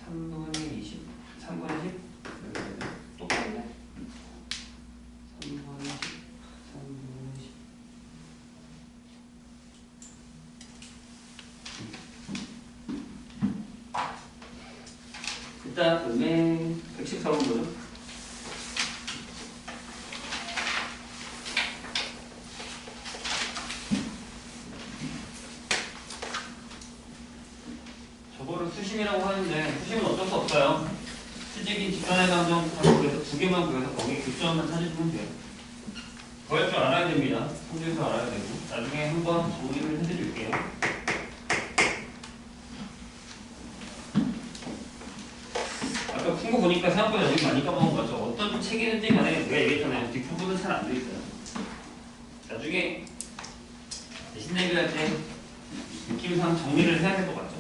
3분의 20 3분의 10 똑같네. 3분의 10 3분의 10 일단 음행 114번 보죠. 저거를 수심이라고 하는데 수심은 어쩔 수 없어요. 수직인 직선의 감정 그래서 두 개만 구해서 거기 교점만 찾으시면 돼요. 더할 줄 알아야 됩니다. 성질도 알아야 되고. 나중에 한번 정리를 해드릴게요. 아까 푼 거 보니까 생각보다 여기 많이 까먹은 거 같죠? 어떤 책이든지 간에 내가 얘기했잖아요. 뒷부분은 잘 안 돼 있어요. 나중에 내신 대비할 때 느낌상 정리를 해야 될 것 같죠?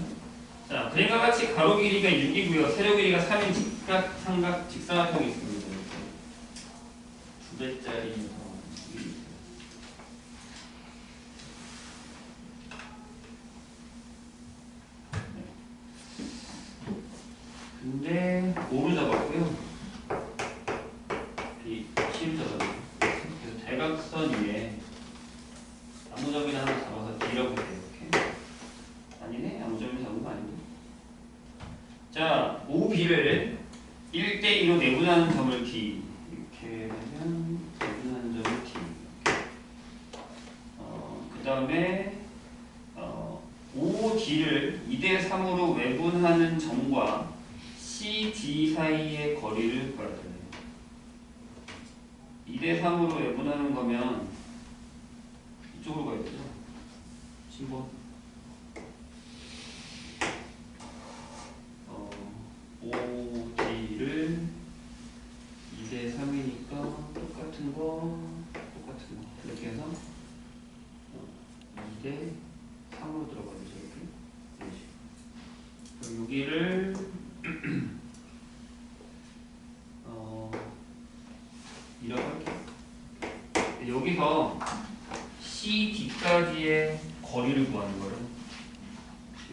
자, 그림과 같이 가로 길이가 6이고요. 세로 길이가 3인 직각, 삼각, 직사각형이 있습니다. 이렇게 2배짜리 근데 5로 잡았고요. C로 잡았네요. 그래서 대각선 위에 나무점이나 하나 잡아서 D라고 해요. 이렇게. 아니네? 나무점이 잡은 거 아닌데. 자, OB를 1대2로 내분하는 점을 D. 이렇게 하면 내분하는 점을 D. 그 다음에 OD를 2대3으로 외분하는 점과 CD 사이의 거리를 구해야 되네요. 2대3으로 외분하는 거면 이쪽으로 가야 되죠. 10번. OD를 2대3이니까 똑같은 거 이렇게 해서 2대3으로 들어가야죠. 이렇게. 그럼 여기를 이라고 할게요. 여기서 CD까지의 거리를 구하는 거예요.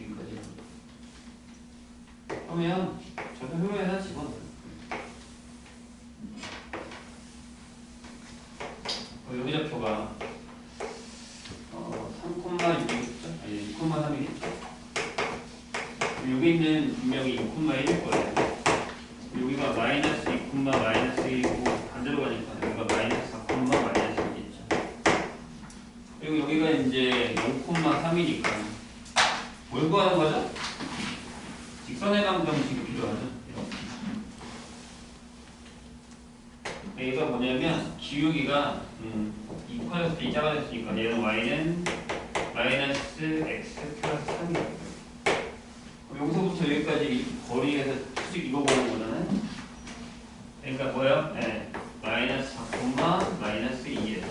여기까지. 그러면 저도 효로에다 집어넣어요. 여기 좌표가 3,6이겠죠? 아니 6,3이겠죠? 여기 있는 분명히 2,1일 거예요. 여기가 마이너스 2, 마이너스 1이고 반대로 가니까 여기가 마이너스 4, 마이너스 1이겠죠. 그리고 여기가 이제 0,3이니까 뭘 구하는 거죠? 직선의 방정식이 필요하죠. 얘가 뭐냐면 기울기가 2커졌을 작아졌으니까 얘는 y는 마이너스 x 플러스 3이에요. 여기서부터 여기까지 거리에서 수직 이거 보는 거잖아요. 그러니까 뭐야? 네. 마이너스 4, 마이너스 2에서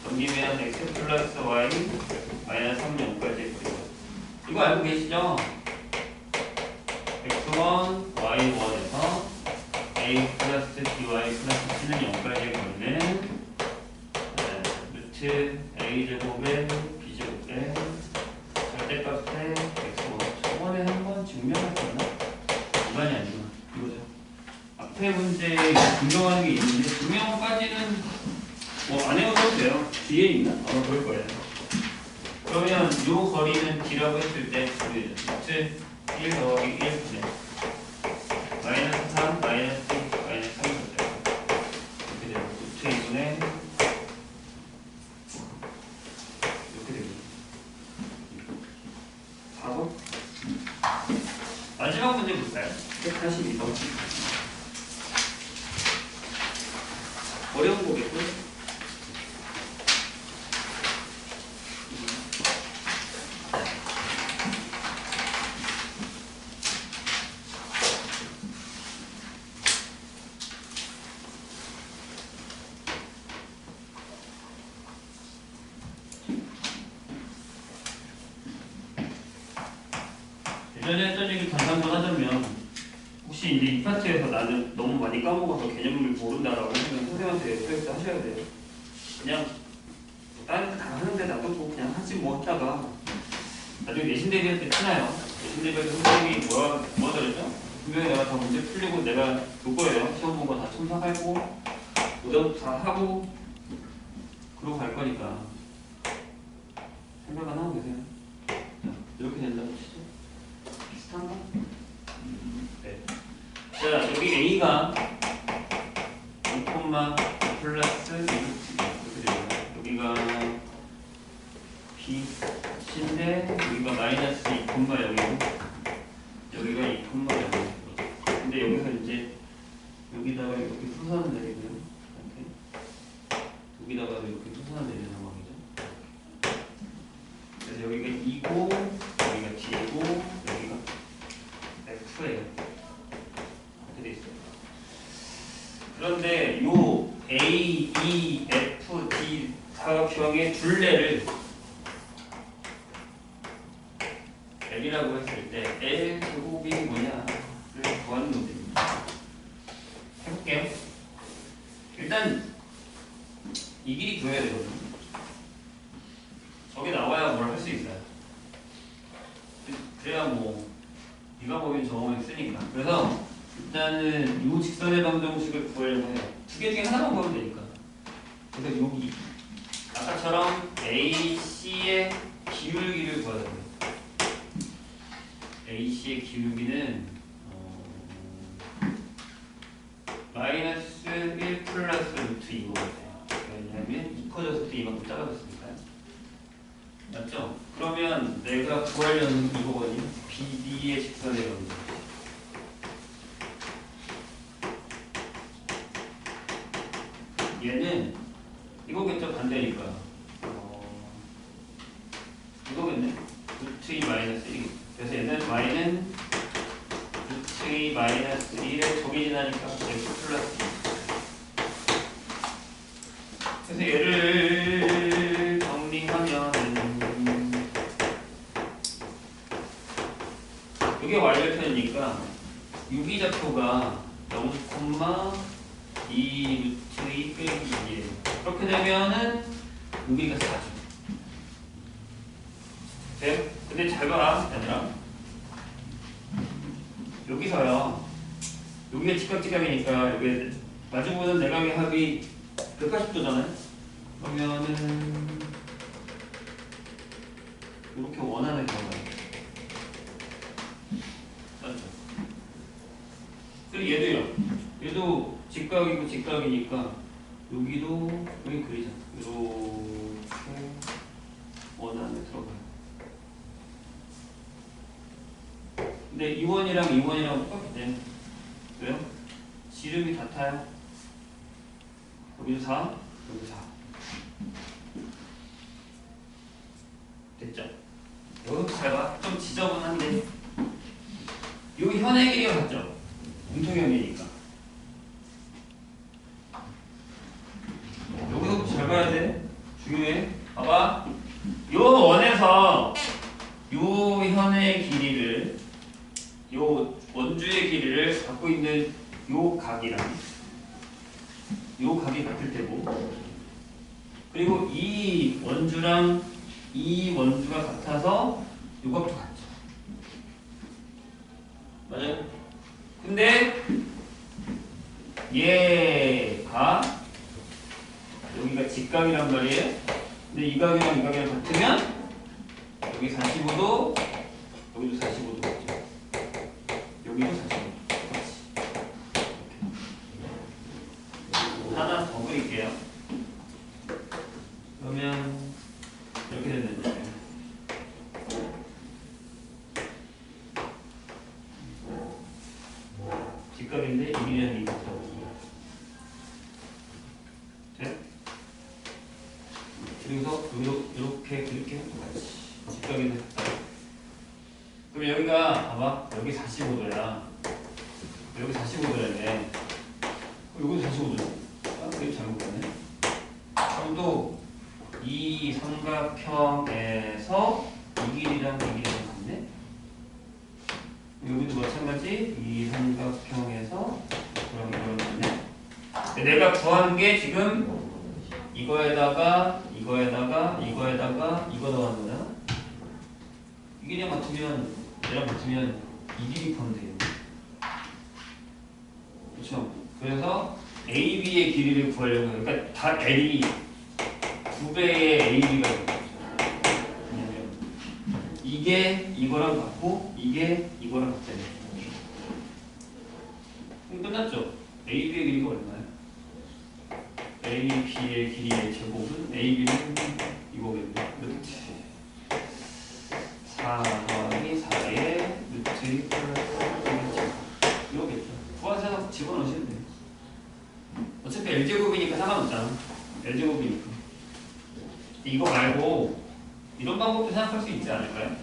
넘기면 x 플러스 y 마이너스 3, 0까지 거리가. 이거 알고 계시죠? x1, y1에서 a 플러스 dy 플러스 c는 0까지의 거리는 루트 a 제곱에 b 제곱에 절대값에 x1. 저번에 한번 증명했었나? 이반이 아니구나. 이거죠. 앞에 문제에 증명하는 게 있는데 증명까지는 뭐 안 해도 돼요. 뒤에 있나? 그럴 거예요. 그러면 이 거리는 d라고 했을 때 루트 1 더하기 1 분의 마이너스 3, 마이너스 2, 마이너스 3이 됐어요. 이렇게 되고 루트 2분의 이렇게 됩니다. 4번 마지막 문제 볼까요? 142번. 어려운 거겠고요. 예전에 했던 얘기 다시 한번 하자면 혹시 이제 이 파트에서 나는 너무 많이 까먹어서 개념을 모른다라고 하시면 선생님한테 리퀘스트 하셔야 돼요. 그냥 다른 거 다 하는데 놔두고 그냥 하지 뭐 했다가 나중에 내신 대비할 때 티나요. 내신 대비할 때 선생님이 뭐라 그랬죠? 분명히 내가 다 문제 풀리고 내가 그거예요. 시험 본 거 다 첨삭하고 오답 다 하고 그러고 갈 거니까 생각 안 하고 계세요. 자, 이렇게 된다고 치죠. 비슷한가? 네. 자, 여기 A가 5, 플러스 이렇게 돼요. 여기가 B, C인데 여기가 마이너스 2, 0이고 여기가 2, 0. 근데 여기서 이제 여기다가 이렇게 풀어서는 되겠네요. 이렇게. 여기다가 둘레를 L이라고 했을 때 L 제곱이 뭐냐를 구하는 문제입니다. 해볼게요. 일단 이 길이 구해야 되거든요. 저게 나와야 뭘 할 수 있어요. 그래야 뭐 네가 보기엔 저거만 쓰니까. 그래서 일단은 이 직선의 방정식을 구하려고 해요. 두 개 중에 하나만 구하면 되니까. 그래서 여기 아까처럼 AC의 기울기를 구하야 돼요. AC의 기울기는 마이너스 1 플러스 루트 2거 같아요. 왜냐하면 2 커졌을 때 이만큼 작아졌으니까요. 맞죠? 그러면 내가 구하려는 이거거든요. BD의 직선의 방정식. 얘는 이거겠죠? 반대니까 이거겠네. 루트 2 마이너스 1이겠죠. 그래서 얘는 y는 루트 2 마이너스 1에 저기 지나니까 x 플러스 2. 그래서 얘를 정리하면은 이게 y절편이니까 유기좌표가 0,2 루트 2 빼기 2예요. 그렇게 되면은 여기가 4죠. 돼요? 근데 잘 봐라, 얘들아. 여기서요. 여기가 직각이니까 여기 마주보는 내각의 합이 180도잖아요. 그러면은 이렇게 원하는 경우가 맞죠? 그리고 얘도요. 얘도 직각이고 직각이니까 여기도 여기 그리잖아. 이렇게 원안에 들어가요. 근데 2원이랑 2원이랑 똑같네. 왜요? 지름이 같아요. 여기도 4, 여기도 4. 됐죠? 여기도 잘 봐. 좀 지저분한데. 여기 현의 길이가 같죠? 공통형이니까. 여기서 잘 봐야 돼. 중요해. 봐봐. 요 원에서 요 현의 길이를, 요 원주의 길이를 갖고 있는 요 각이랑 요 각이 같을 테고, 그리고 이 원주랑 이 원주가 같아서 요 각도 같죠. 맞아요? 근데 얘가 여기가 직각이란 말이에요. 근데 이 각이랑 이 각이랑 같으면 여기 45도, 여기도 45도 같죠. 여기도 45도 똑같이. 하나 더 그릴게요. 그러면 이렇게 됐는데 직각인데 1이랑 2가 들어가고 돼? 그리고서 이렇게 똑같이 직각인데 그럼 여기가 봐봐 여기 45도야. 여기 45도였네. 여기 45도야. 아, 그림 잘못 봤네. 그럼 또 이 삼각형에서 이 길이랑 이 길이랑 같네. 여기도 마찬가지 이 삼각형에서 그럼 이거랑 같네. 내가 구한 게 지금 이거에다가 이거 넣은 거잖아. 이 길이랑 같으면 얘랑 같으면 이 길이 구하면 돼요. 그렇죠? 그래서 AB의 길이를 구하려고 해요. 그러니까 다 L이 2배의 AB가 있어요. 이게 이거랑 같고 이게 이거랑 같잖아요. 그럼 끝났죠? AB의 길이가 얼마예요? AB의 길이의 제곱은 AB는 이거겠네. 루트 4 더하기 4의 루트 2 플러스 이거겠죠. 구하셔서 집어넣으시면 돼요. 어차피 L제곱이니까 상관없잖아. L제곱이니까. 이거 말고 이런 방법도 생각할 수 있지 않을까요?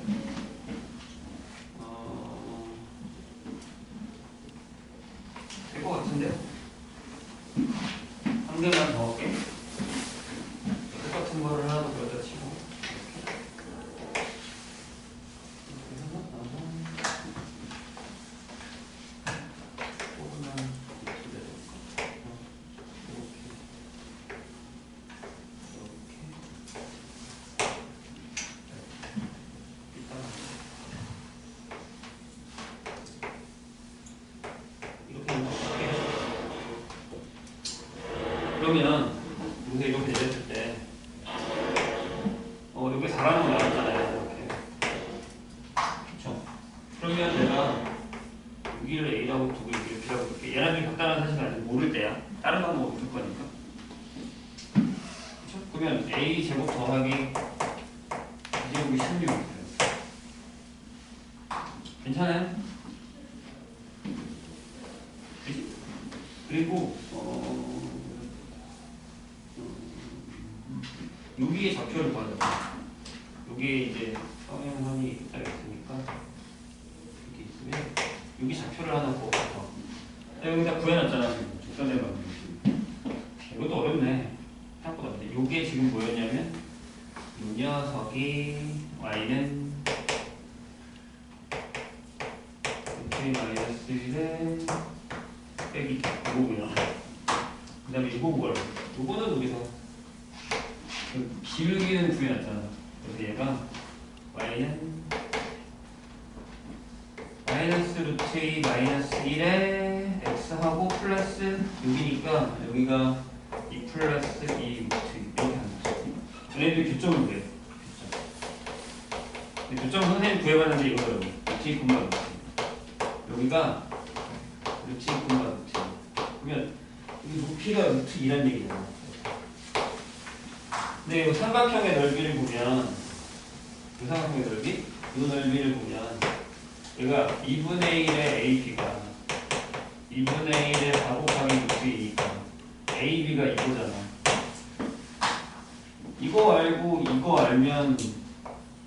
될 것 같은데? 한 개만 더 할게. 똑같은 거를 하나 더 그러면 여기서 이렇게 내렸을 때 여기 4라는 거 나왔잖아요. 이렇게. 그쵸? 그러면 내가 여기를 A라고 두고 여기를 B라고 둘게. 얘랑 좀 각다라는 사실을 아직 모를 때야. 다른 방법을 쓸 거니까. 그쵸? 그러면 A 제곱 더하기 B 제곱이 16이 돼요. 괜찮아요? 그치? 그리고 여기에 좌표를 구하자. 여기에 이제 평행선이 있다 있으니까 이렇게 있으면 여기 좌표를 하나 구하고 여기다 구해놨잖아. 지금 직선의 방식. 이것도 어렵네. 생각보다 어렵네. 요게 지금 뭐였냐면 이 녀석이 y는 마이너스 1에 빼기 이거고요. 그 다음에 이거 뭐라고? 이거는 여기서 기울기는 구해놨잖아. 그래서 얘가 y는 마이너스 루트 2 마이너스 1에 x하고 플러스 6이니까 여기가 2 플러스 2 루트 2 이렇게 하는 거죠. 전애들 교점을 구해요. 교점. 교점 선생님 구해봤는데 이거예요. 루트 2 분과 루트 2. 여기가 루트 2 분과 루트 2. 그러면 이 높이가 루트 2란 얘기잖아. 근데 이 삼각형의 넓이를 보면 이 삼각형의 넓이? 이 넓이를 보면 얘가 2분의 1의 AB가 2분의 1의 4 곱하기 루트 2니까 AB가 이거잖아. 이거 알고 이거 알면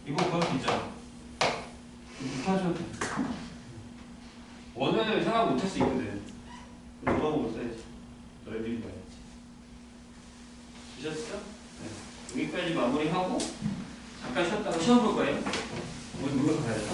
이거 그럴 수 있잖아. 이렇게 하셔도 돼. 원을 생각 못 할 수 있거든. 누가 못 써야지. 넓이를 봐야지. 되셨어? 네. 여기까지 마무리하고 잠깐 쉬었다가 시험 볼 거예요. 오늘 누가 가야 되나?